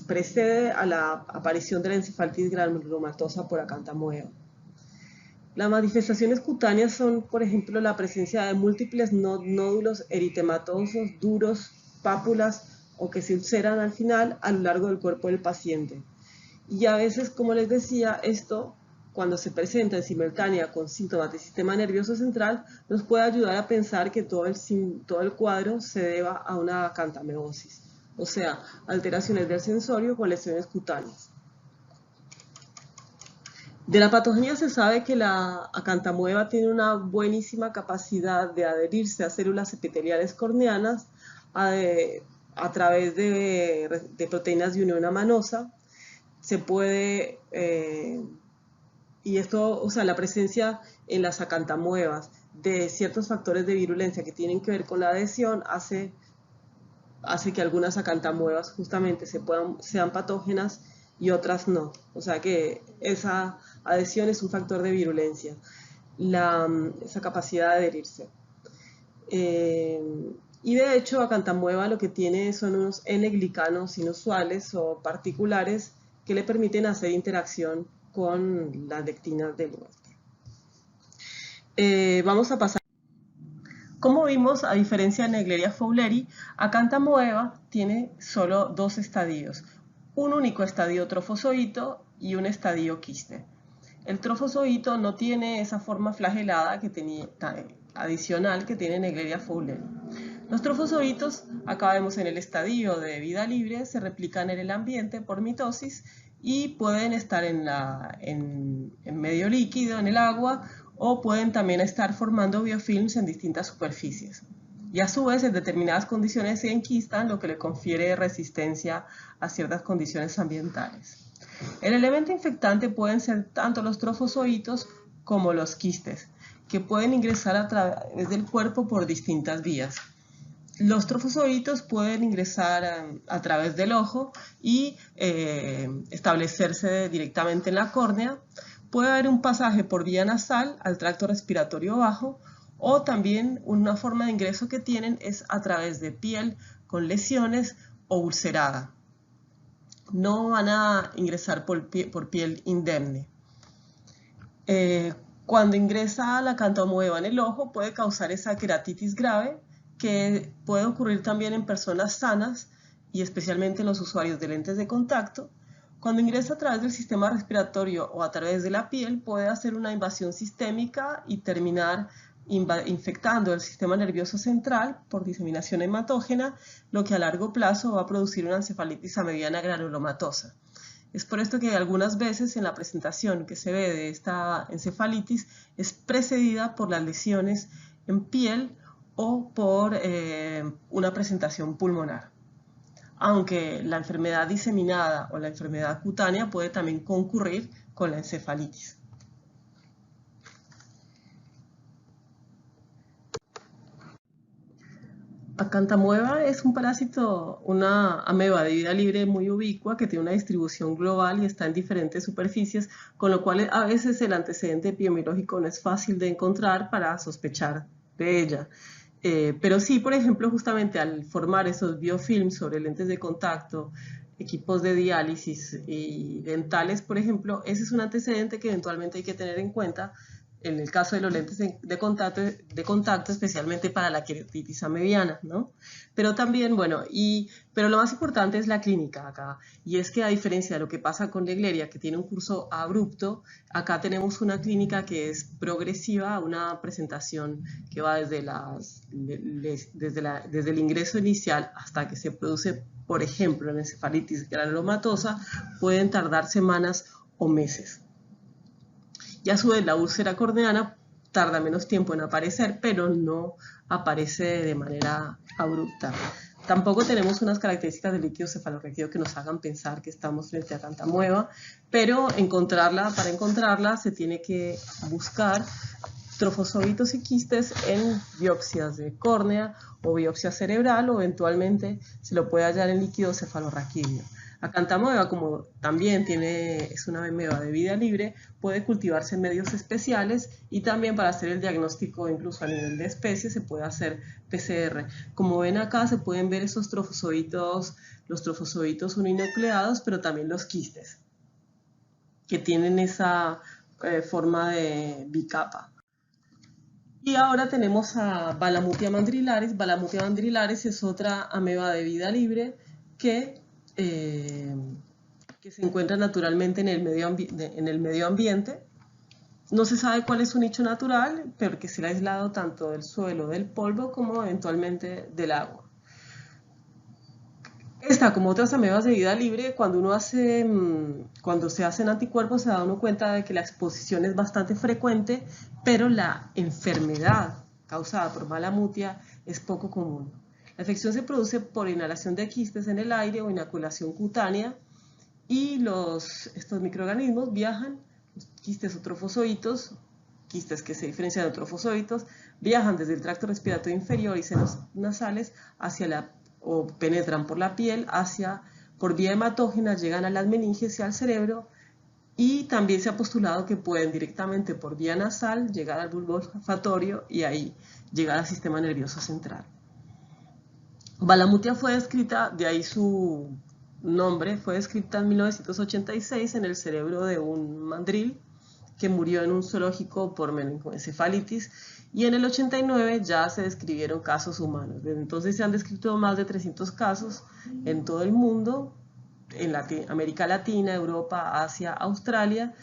precede a la aparición de la encefalitis granulomatosa por acantamueva. Las manifestaciones cutáneas son, por ejemplo, la presencia de múltiples nódulos eritematosos duros pápulas o que se ulceran al final a lo largo del cuerpo del paciente. Y a veces, como les decía, esto cuando se presenta en simultánea con síntomas del sistema nervioso central, nos puede ayudar a pensar que todo el cuadro se deba a una acantameosis, o sea, alteraciones del sensorio con lesiones cutáneas. De la patogenia se sabe que la acantamueva tiene una buenísima capacidad de adherirse a células epiteliales corneanas a través de proteínas de unión amanosa. Se puede, y esto, o sea, la presencia en las acantamuevas de ciertos factores de virulencia que tienen que ver con la adhesión hace que algunas acantamuevas justamente sean patógenas y otras no. O sea que esa adhesión es un factor de virulencia, esa capacidad de adherirse. Y de hecho, acantamueva lo que tiene son unos N-glicanos inusuales o particulares que le permiten hacer interacción con las lectinas del huésped. Vamos a pasar. Como vimos, a diferencia de Naegleria fowleri, acantamueva tiene solo dos estadios, un único estadio trofozoito y un estadio quiste. El trofozoito no tiene esa forma flagelada adicional que tiene Naegleria fowleri. Los trofozoitos, acá vemos en el estadio de vida libre, se replican en el ambiente por mitosis y pueden estar en medio líquido, en el agua, o pueden también estar formando biofilms en distintas superficies. Y a su vez, en determinadas condiciones se enquistan, lo que le confiere resistencia a ciertas condiciones ambientales. El elemento infectante pueden ser tanto los trofozoitos como los quistes, que pueden ingresar a través del cuerpo por distintas vías. Los trofozoitos pueden ingresar a través del ojo y establecerse directamente en la córnea. Puede haber un pasaje por vía nasal al tracto respiratorio bajo, o también una forma de ingreso que tienen es a través de piel con lesiones o ulcerada. No van a ingresar por piel indemne. Cuando ingresa la acantamueva en el ojo puede causar esa queratitis grave, que puede ocurrir también en personas sanas y especialmente en los usuarios de lentes de contacto. Cuando ingresa a través del sistema respiratorio o a través de la piel, puede hacer una invasión sistémica y terminar infectando el sistema nervioso central por diseminación hematógena, lo que a largo plazo va a producir una encefalitis a mediana granulomatosa. Es por esto que algunas veces en la presentación que se ve de esta encefalitis es precedida por las lesiones en piel o por una presentación pulmonar. Aunque la enfermedad diseminada o la enfermedad cutánea puede también concurrir con la encefalitis. Acantamueva es un parásito, una ameba de vida libre muy ubicua que tiene una distribución global y está en diferentes superficies, con lo cual a veces el antecedente epidemiológico no es fácil de encontrar para sospechar de ella. Pero sí, por ejemplo, justamente al formar esos biofilms sobre lentes de contacto, equipos de diálisis y dentales, por ejemplo, ese es un antecedente que eventualmente hay que tener en cuenta en el caso de los lentes de contacto, especialmente para la queratitis mediana, ¿no? Pero también, bueno, pero lo más importante es la clínica acá, y es que a diferencia de lo que pasa con Naegleria, que tiene un curso abrupto, acá tenemos una clínica que es progresiva, una presentación que va desde el ingreso inicial hasta que se produce, por ejemplo, la encefalitis granulomatosa, pueden tardar semanas o meses. Y a su vez la úlcera corneana tarda menos tiempo en aparecer, pero no aparece de manera abrupta. Tampoco tenemos unas características del líquido cefalorraquídeo que nos hagan pensar que estamos frente a acantamueva, pero para encontrarla se tiene que buscar trofozoitos y quistes en biopsias de córnea o biopsia cerebral, o eventualmente se lo puede hallar en líquido cefalorraquídeo. Acantamueva, como también es una ameba de vida libre, puede cultivarse en medios especiales, y también para hacer el diagnóstico incluso a nivel de especie se puede hacer PCR. Como ven acá se pueden ver esos trofozoitos, los trofozoitos uninucleados, pero también los quistes, que tienen esa forma de bicapa. Y ahora tenemos a Balamutia mandrilaris. Balamutia mandrilaris es otra ameba de vida libre que, eh, que se encuentra naturalmente en el medio ambiente. No se sabe cuál es su nicho natural, pero que se le ha aislado tanto del suelo, del polvo, como eventualmente del agua. Esta, como otras amebas de vida libre, cuando se hacen anticuerpos se da uno cuenta de que la exposición es bastante frecuente, pero la enfermedad causada por Balamutia es poco común. La infección se produce por inhalación de quistes en el aire o inoculación cutánea y estos microorganismos viajan, quistes o trofozoitos, quistes que se diferencian de trofozoitos, viajan desde el tracto respiratorio inferior y senos nasales o penetran por la piel por vía hematógena, llegan a las meninges y al cerebro, y también se ha postulado que pueden directamente por vía nasal llegar al bulbo olfatorio y ahí llegar al sistema nervioso central. Balamutia fue descrita, de ahí su nombre, fue descrita en 1986 en el cerebro de un mandril que murió en un zoológico por meningoencefalitis, y en el 89 ya se describieron casos humanos. Desde entonces se han descrito más de 300 casos en todo el mundo, en América Latina, Europa, Asia, Australia,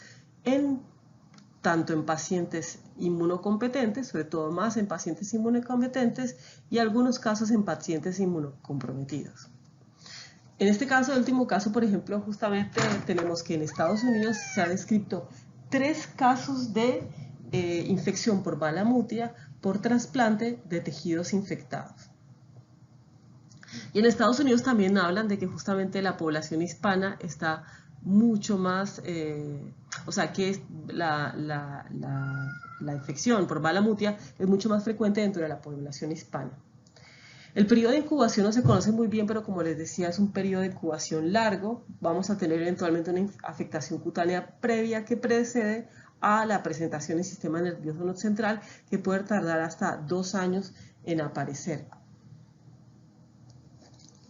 tanto en pacientes inmunocompetentes, sobre todo más en pacientes inmunocompetentes, y algunos casos en pacientes inmunocomprometidos. En este caso, el último caso, por ejemplo, justamente tenemos que en Estados Unidos se ha descrito 3 casos de infección por Balamutia por trasplante de tejidos infectados. Y en Estados Unidos también hablan de que justamente la población hispana está mucho más, o sea, que la infección por Balamutia es mucho más frecuente dentro de la población hispana. El periodo de incubación no se conoce muy bien, pero como les decía, es un periodo de incubación largo. Vamos a tener eventualmente una afectación cutánea previa que precede a la presentación del sistema nervioso central, que puede tardar hasta 2 años en aparecer.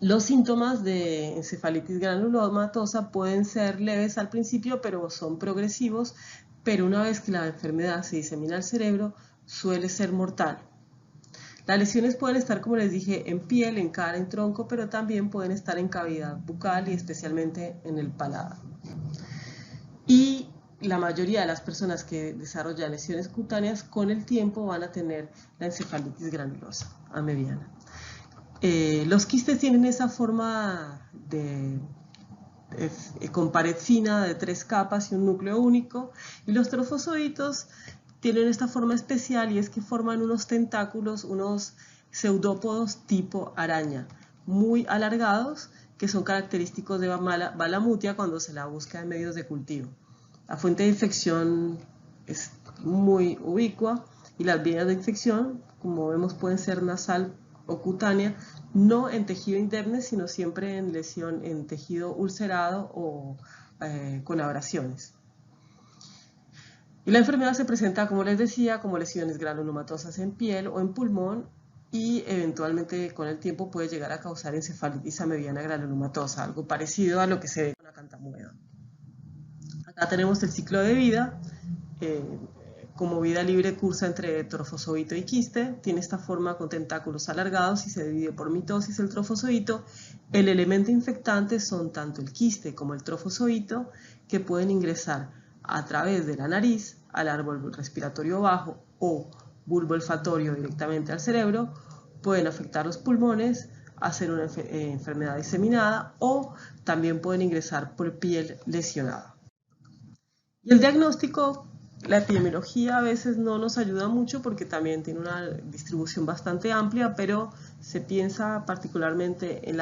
Los síntomas de encefalitis granulomatosa pueden ser leves al principio, pero son progresivos, pero una vez que la enfermedad se disemina al cerebro, suele ser mortal. Las lesiones pueden estar, como les dije, en piel, en cara, en tronco, pero también pueden estar en cavidad bucal y especialmente en el paladar. Y la mayoría de las personas que desarrollan lesiones cutáneas con el tiempo van a tener la encefalitis granulosa amebiana. Los quistes tienen esa forma con pared fina de 3 capas y un núcleo único, y los trofozoitos tienen esta forma especial, y es que forman unos tentáculos, unos pseudópodos tipo araña, muy alargados, que son característicos de Balamutia cuando se la busca en medios de cultivo. La fuente de infección es muy ubicua y las vías de infección, como vemos, pueden ser nasal o cutánea, no en tejido interno, sino siempre en lesión en tejido ulcerado o con abrasiones. Y la enfermedad se presenta, como les decía, como lesiones granulomatosas en piel o en pulmón, y eventualmente con el tiempo puede llegar a causar encefalitis amebiana granulomatosa, algo parecido a lo que se ve con la cantamueva. Acá tenemos el ciclo de vida. Como vida libre cursa entre trofozoito y quiste, tiene esta forma con tentáculos alargados y se divide por mitosis el trofozoito. El elemento infectante son tanto el quiste como el trofozoito, que pueden ingresar a través de la nariz al árbol respiratorio bajo o bulbo olfatorio directamente al cerebro, pueden afectar los pulmones, hacer una enfermedad diseminada, o también pueden ingresar por piel lesionada. Y el diagnóstico, la epidemiología a veces no nos ayuda mucho porque también tiene una distribución bastante amplia, pero se piensa particularmente en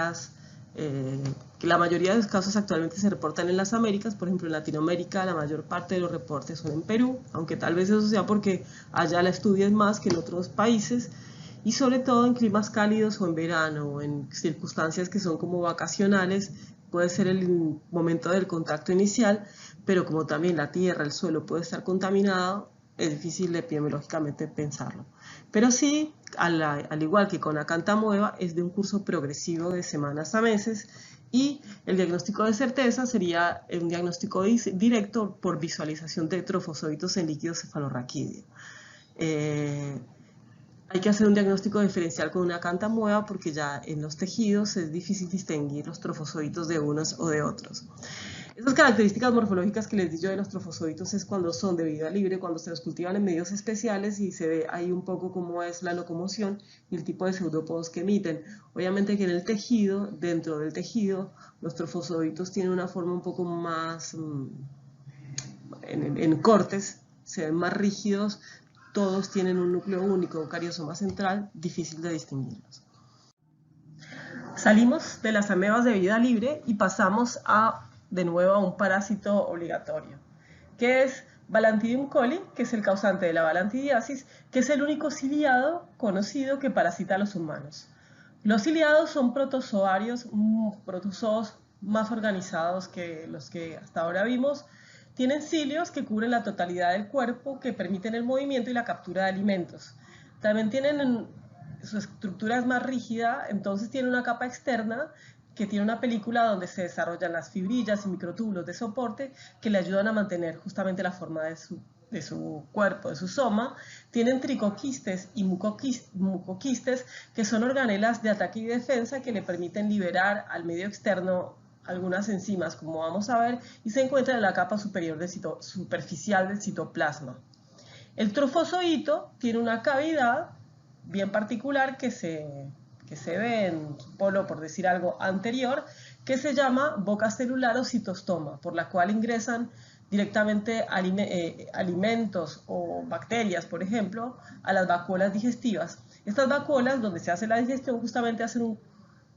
que la mayoría de los casos actualmente se reportan en las Américas. Por ejemplo, en Latinoamérica la mayor parte de los reportes son en Perú, aunque tal vez eso sea porque allá la estudian más que en otros países, y sobre todo en climas cálidos o en verano o en circunstancias que son como vacacionales. Puede ser el momento del contacto inicial, pero como también la tierra, el suelo puede estar contaminado, es difícil epidemiológicamente pensarlo. Pero sí, al igual que con la cantamueva, es de un curso progresivo de semanas a meses, y el diagnóstico de certeza sería un diagnóstico directo por visualización de trofozoitos en líquido cefalorraquídeo. Hay que hacer un diagnóstico diferencial con una cantamueva porque ya en los tejidos es difícil distinguir los trofozoitos de unos o de otros. Esas características morfológicas que les di yo de los trofozoitos es cuando son de vida libre, cuando se los cultivan en medios especiales y se ve ahí un poco cómo es la locomoción y el tipo de pseudópodos que emiten. Obviamente que en el tejido, dentro del tejido, los trofozoitos tienen una forma un poco más en cortes, se ven más rígidos, todos tienen un núcleo único, un cariosoma central, difícil de distinguirlos. Salimos de las amebas de vida libre y pasamos de nuevo a un parásito obligatorio, que es Balantidium coli, que es el causante de la balantidiasis, que es el único ciliado conocido que parasita a los humanos. Los ciliados son protozoarios, protozoos más organizados que los que hasta ahora vimos. Tienen cilios que cubren la totalidad del cuerpo, que permiten el movimiento y la captura de alimentos. También tienen, su estructura es más rígida, entonces tiene una capa externa que tiene una película donde se desarrollan las fibrillas y microtúbulos de soporte que le ayudan a mantener justamente la forma de su cuerpo, de su soma. Tienen tricoquistes y mucoquistes, que son organelas de ataque y defensa que le permiten liberar al medio externo algunas enzimas, como vamos a ver, y se encuentra en la capa superior superficial del citoplasma. El trofozoito tiene una cavidad bien particular que se ve en polo, por decir algo, anterior, que se llama boca celular o citostoma, por la cual ingresan directamente alimentos o bacterias, por ejemplo, a las vacuolas digestivas. Estas vacuolas, donde se hace la digestión, justamente hacen un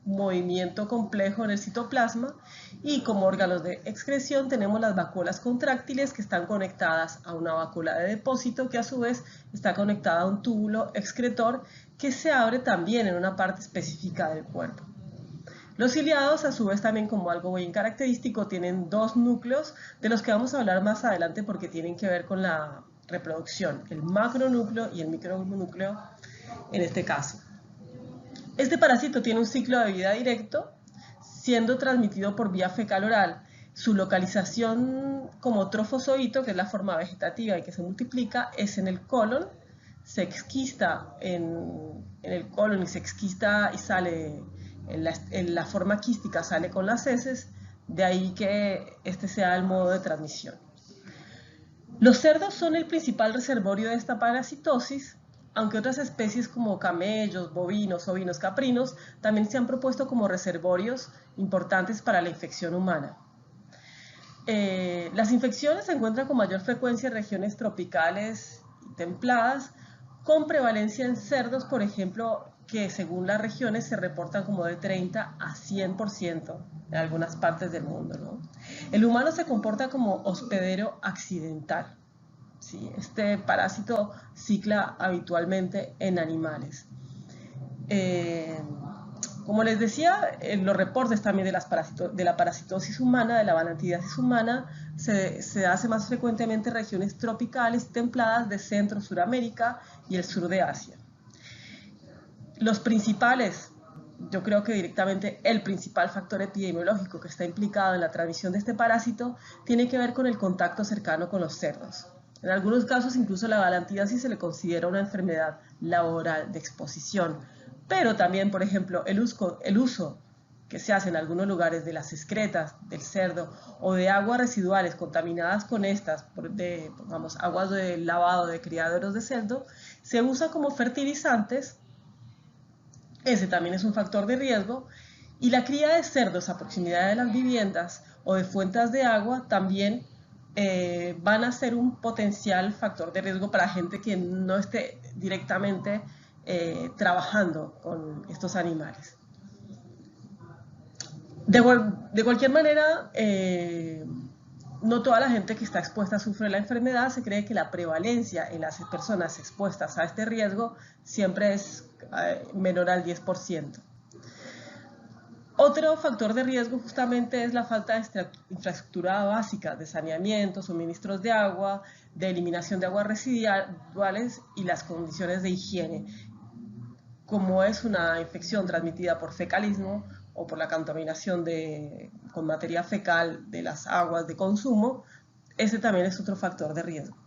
movimiento complejo en el citoplasma, y como órganos de excreción tenemos las vacuolas contráctiles, que están conectadas a una vacuola de depósito, que a su vez está conectada a un túbulo excretor que se abre también en una parte específica del cuerpo. Los ciliados, a su vez, también como algo bien característico, tienen dos núcleos de los que vamos a hablar más adelante porque tienen que ver con la reproducción, el macronúcleo y el micronúcleo en este caso. Este parásito tiene un ciclo de vida directo, siendo transmitido por vía fecal oral. Su localización como trofozoito, que es la forma vegetativa y que se multiplica, es en el colon. Se exquista en el colon y se exquista y sale en la forma quística, sale con las heces, de ahí que este sea el modo de transmisión. Los cerdos son el principal reservorio de esta parasitosis, aunque otras especies como camellos, bovinos, ovinos, caprinos también se han propuesto como reservorios importantes para la infección humana. Las infecciones se encuentran con mayor frecuencia en regiones tropicales y templadas, con prevalencia en cerdos, por ejemplo, que según las regiones se reportan como de 30 a 100% en algunas partes del mundo, ¿no? El humano se comporta como hospedero accidental. Sí, este parásito cicla habitualmente en animales. Como les decía, los reportes también de la parasitosis humana, de la balantidiasis humana, se hace más frecuentemente en regiones tropicales y templadas de Centro, Suramérica y el sur de Asia. Los principales, yo creo que directamente el principal factor epidemiológico que está implicado en la transmisión de este parásito tiene que ver con el contacto cercano con los cerdos. En algunos casos incluso la balantidiasis se le considera una enfermedad laboral de exposición, pero también, por ejemplo, el uso que se hace en algunos lugares de las excretas del cerdo o de aguas residuales contaminadas con estas, digamos, aguas de lavado de criaderos de cerdo, se usa como fertilizantes. Ese también es un factor de riesgo. Y la cría de cerdos a proximidad de las viviendas o de fuentes de agua también van a ser un potencial factor de riesgo para gente que no esté directamente trabajando con estos animales. De cualquier manera, no toda la gente que está expuesta sufre la enfermedad. Se cree que la prevalencia en las personas expuestas a este riesgo siempre es menor al 10%. Otro factor de riesgo justamente es la falta de infraestructura básica, de saneamiento, suministros de agua, de eliminación de aguas residuales y las condiciones de higiene. Como es una infección transmitida por fecalismo o por la contaminación con materia fecal de las aguas de consumo, ese también es otro factor de riesgo.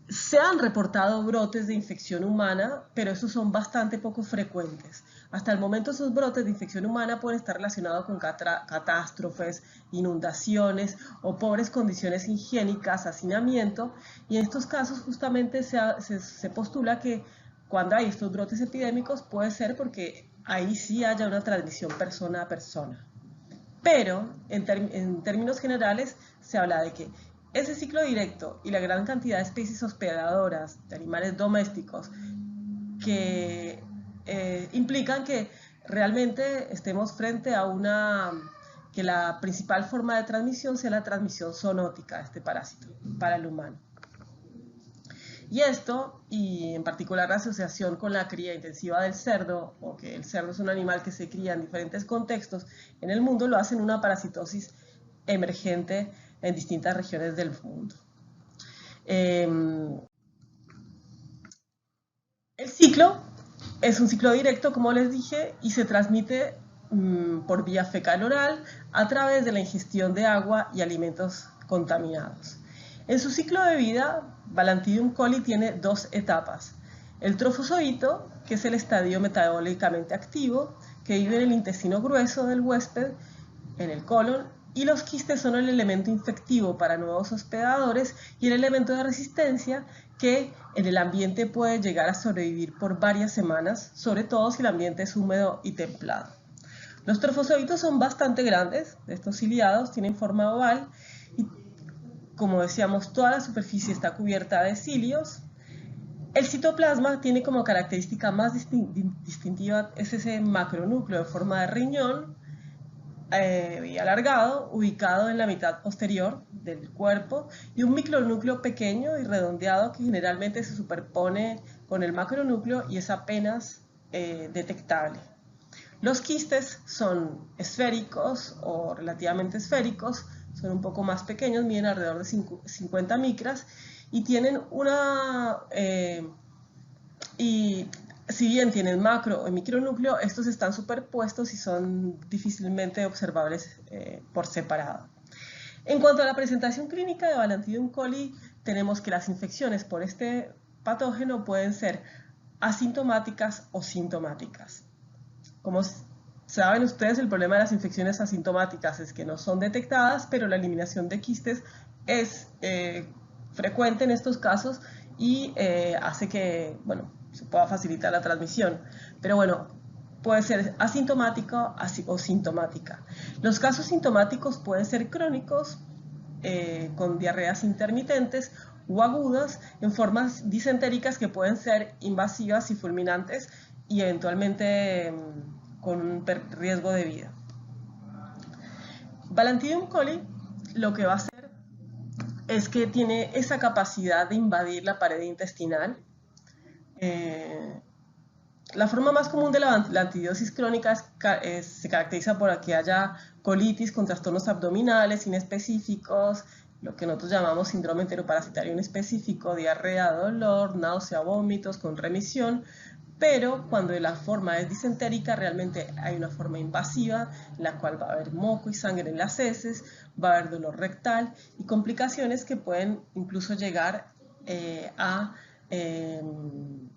Se han reportado brotes de infección humana, pero estos son bastante poco frecuentes. Hasta el momento esos brotes de infección humana pueden estar relacionados con catástrofes, inundaciones o pobres condiciones higiénicas, hacinamiento, y en estos casos justamente se postula que cuando hay estos brotes epidémicos puede ser porque ahí sí haya una transmisión persona a persona. Pero en términos generales se habla de que ese ciclo directo y la gran cantidad de especies hospedadoras de animales domésticos que implican que realmente estemos frente a que la principal forma de transmisión sea la transmisión zoonótica de este parásito para el humano. Y esto, y en particular la asociación con la cría intensiva del cerdo, o que el cerdo es un animal que se cría en diferentes contextos en el mundo, lo hacen una parasitosis emergente en distintas regiones del mundo. El ciclo es un ciclo directo, como les dije, y se transmite por vía fecal oral a través de la ingestión de agua y alimentos contaminados. En su ciclo de vida, Balantidium coli tiene dos etapas. El trofozoito, que es el estadio metabólicamente activo, que vive en el intestino grueso del huésped, en el colon, y los quistes son el elemento infectivo para nuevos hospedadores y el elemento de resistencia que en el ambiente puede llegar a sobrevivir por varias semanas, sobre todo si el ambiente es húmedo y templado. Los trofozoitos son bastante grandes, estos ciliados tienen forma oval y, como decíamos, toda la superficie está cubierta de cilios. El citoplasma tiene como característica más distintiva es ese macronúcleo de forma de riñón y alargado, ubicado en la mitad posterior del cuerpo, y un micronúcleo pequeño y redondeado que generalmente se superpone con el macronúcleo y es apenas detectable. Los quistes son esféricos o relativamente esféricos, son un poco más pequeños, miden alrededor de 50 micras y tienen y si bien tienen macro o micronúcleo, estos están superpuestos y son difícilmente observables por separado. En cuanto a la presentación clínica de Balantidium coli, tenemos que las infecciones por este patógeno pueden ser asintomáticas o sintomáticas. Como saben ustedes, el problema de las infecciones asintomáticas es que no son detectadas, pero la eliminación de quistes es frecuente en estos casos y hace que, bueno, se pueda facilitar la transmisión. Pero bueno, puede ser asintomática o sintomática. Los casos sintomáticos pueden ser crónicos, con diarreas intermitentes o agudas en formas disentéricas que pueden ser invasivas y fulminantes y eventualmente con un riesgo de vida. Balantidium coli lo que va a hacer es que tiene esa capacidad de invadir la pared intestinal. La forma más común de la lantidiosis crónica se caracteriza por que haya colitis con trastornos abdominales inespecíficos, lo que nosotros llamamos síndrome enteroparasitario inespecífico, diarrea, dolor, náusea, vómitos con remisión, pero cuando la forma es disentérica realmente hay una forma invasiva en la cual va a haber moco y sangre en las heces, va a haber dolor rectal y complicaciones que pueden incluso llegar a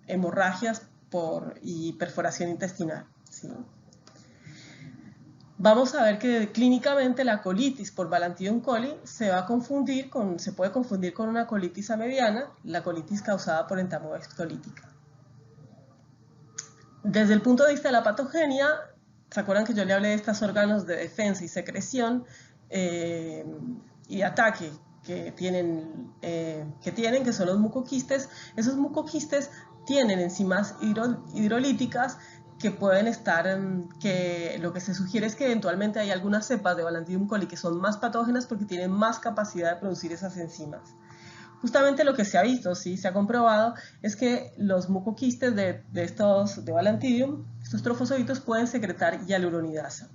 hemorragias y perforación intestinal. ¿Sí? Vamos a ver que clínicamente la colitis por Balantidium coli se puede confundir con una colitis amediana, la colitis causada por entamoeba colítica. Desde el punto de vista de la patogenia, ¿se acuerdan que yo le hablé de estos órganos de defensa y secreción y de ataque que tienen, que son los mucoquistes? Esos mucoquistes tienen enzimas hidrolíticas que pueden estar, que lo que se sugiere es que eventualmente hay algunas cepas de Balantidium coli que son más patógenas porque tienen más capacidad de producir esas enzimas. Justamente lo que se ha visto, sí, se ha comprobado, es que los mucoquistes de Balantidium, estos trofozoitos pueden secretar hialuronidasa.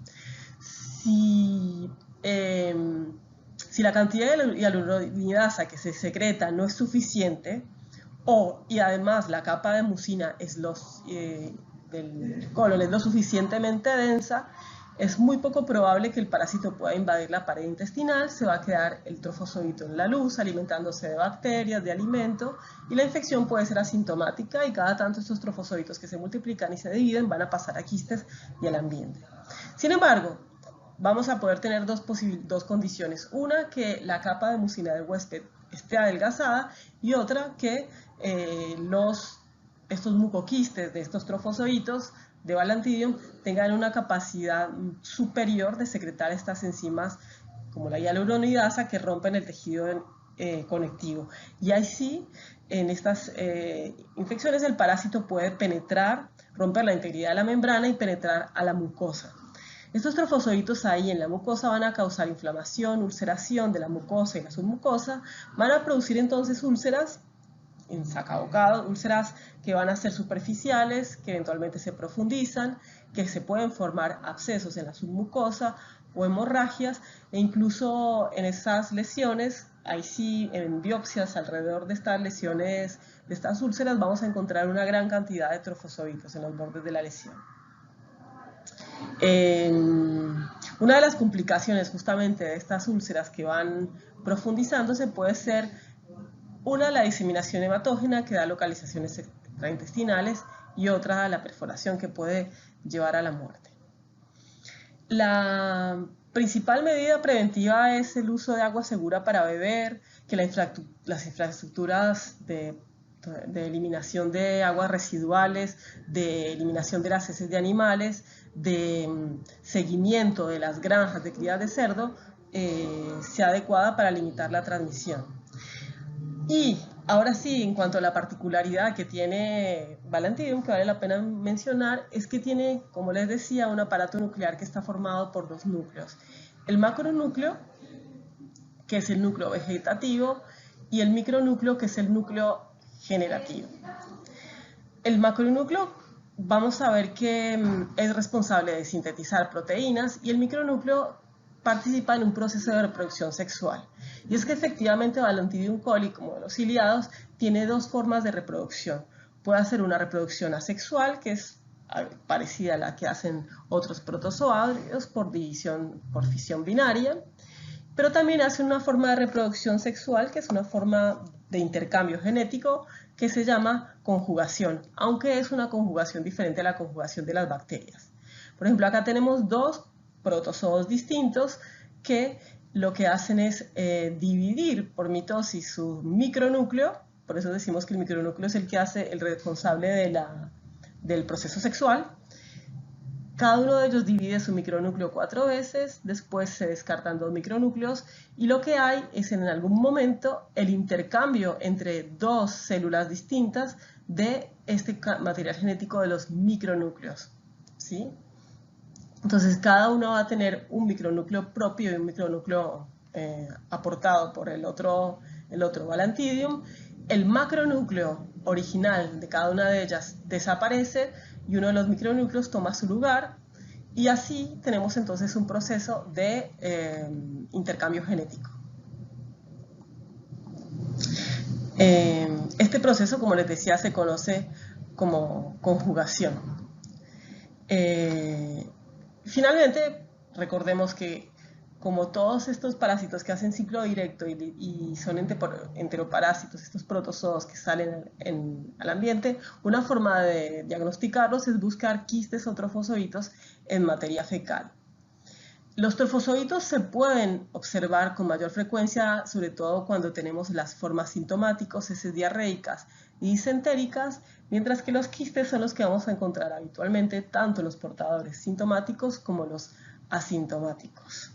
Si la cantidad de hialuronidasa que se secreta no es suficiente, y además la capa de mucina del colon es lo suficientemente densa, Es muy poco probable que el parásito pueda invadir la pared intestinal, se va a quedar el trofozoito en la luz, alimentándose de bacterias, de alimento, y la infección puede ser asintomática y cada tanto estos trofozoitos que se multiplican y se dividen van a pasar a quistes y al ambiente. Sin embargo, vamos a poder tener dos condiciones. Una, que la capa de mucina del huésped esté adelgazada, y otra, que estos mucoquistes de estos trofozoitos de Balantidium tengan una capacidad superior de secretar estas enzimas como la hialuronidasa que rompen el tejido conectivo. Y ahí sí, en estas infecciones el parásito puede penetrar, romper la integridad de la membrana y penetrar a la mucosa. Estos trofozoitos ahí en la mucosa van a causar inflamación, ulceración de la mucosa y la submucosa, van a producir entonces úlceras en sacabocados, úlceras que van a ser superficiales, que eventualmente se profundizan, que se pueden formar abscesos en la submucosa o hemorragias, e incluso en esas lesiones, ahí sí, en biopsias alrededor de estas lesiones, de estas úlceras, vamos a encontrar una gran cantidad de trofozoitos en los bordes de la lesión. Una de las complicaciones justamente de estas úlceras que van profundizándose puede ser la diseminación hematógena que da localizaciones extraintestinales, y otra, la perforación que puede llevar a la muerte. La principal medida preventiva es el uso de agua segura para beber, que las infraestructuras de eliminación de aguas residuales, de eliminación de las heces de animales, de seguimiento de las granjas de cría de cerdo, sea adecuada para limitar la transmisión. Y ahora sí, en cuanto a la particularidad que tiene Balantidium, que vale la pena mencionar, es que tiene, como les decía, un aparato nuclear que está formado por dos núcleos. El macronúcleo, que es el núcleo vegetativo, y el micronúcleo, que es el núcleo generativo. El macronúcleo, vamos a ver que es responsable de sintetizar proteínas, y el micronúcleo participa en un proceso de reproducción sexual. Y es que efectivamente Balantidium coli, como los ciliados, tiene dos formas de reproducción. Puede hacer una reproducción asexual, que es parecida a la que hacen otros protozoarios por fisión binaria, pero también hace una forma de reproducción sexual, que es una forma de intercambio genético que se llama conjugación, aunque es una conjugación diferente a la conjugación de las bacterias. Por ejemplo, acá tenemos dos protozoos distintos que lo que hacen es dividir por mitosis su micronúcleo, por eso decimos que el micronúcleo es el que hace el responsable del proceso sexual. Cada uno de ellos divide su micronúcleo 4 veces, después se descartan 2 micronúcleos, y lo que hay es en algún momento el intercambio entre dos células distintas de este material genético de los micronúcleos, ¿sí? Entonces cada uno va a tener un micronúcleo propio y un micronúcleo aportado por el otro Balantidium. El macronúcleo original de cada una de ellas desaparece y uno de los micronúcleos toma su lugar, y así tenemos entonces un proceso de intercambio genético. Este proceso, como les decía, se conoce como conjugación. Finalmente, recordemos que como todos estos parásitos que hacen ciclo directo y son enteroparásitos, estos protozoos que salen al ambiente, una forma de diagnosticarlos es buscar quistes o trofozoitos en materia fecal. Los trofozoitos se pueden observar con mayor frecuencia, sobre todo cuando tenemos las formas sintomáticas, heces diarreicas y disentéricas, mientras que los quistes son los que vamos a encontrar habitualmente tanto en los portadores sintomáticos como los asintomáticos.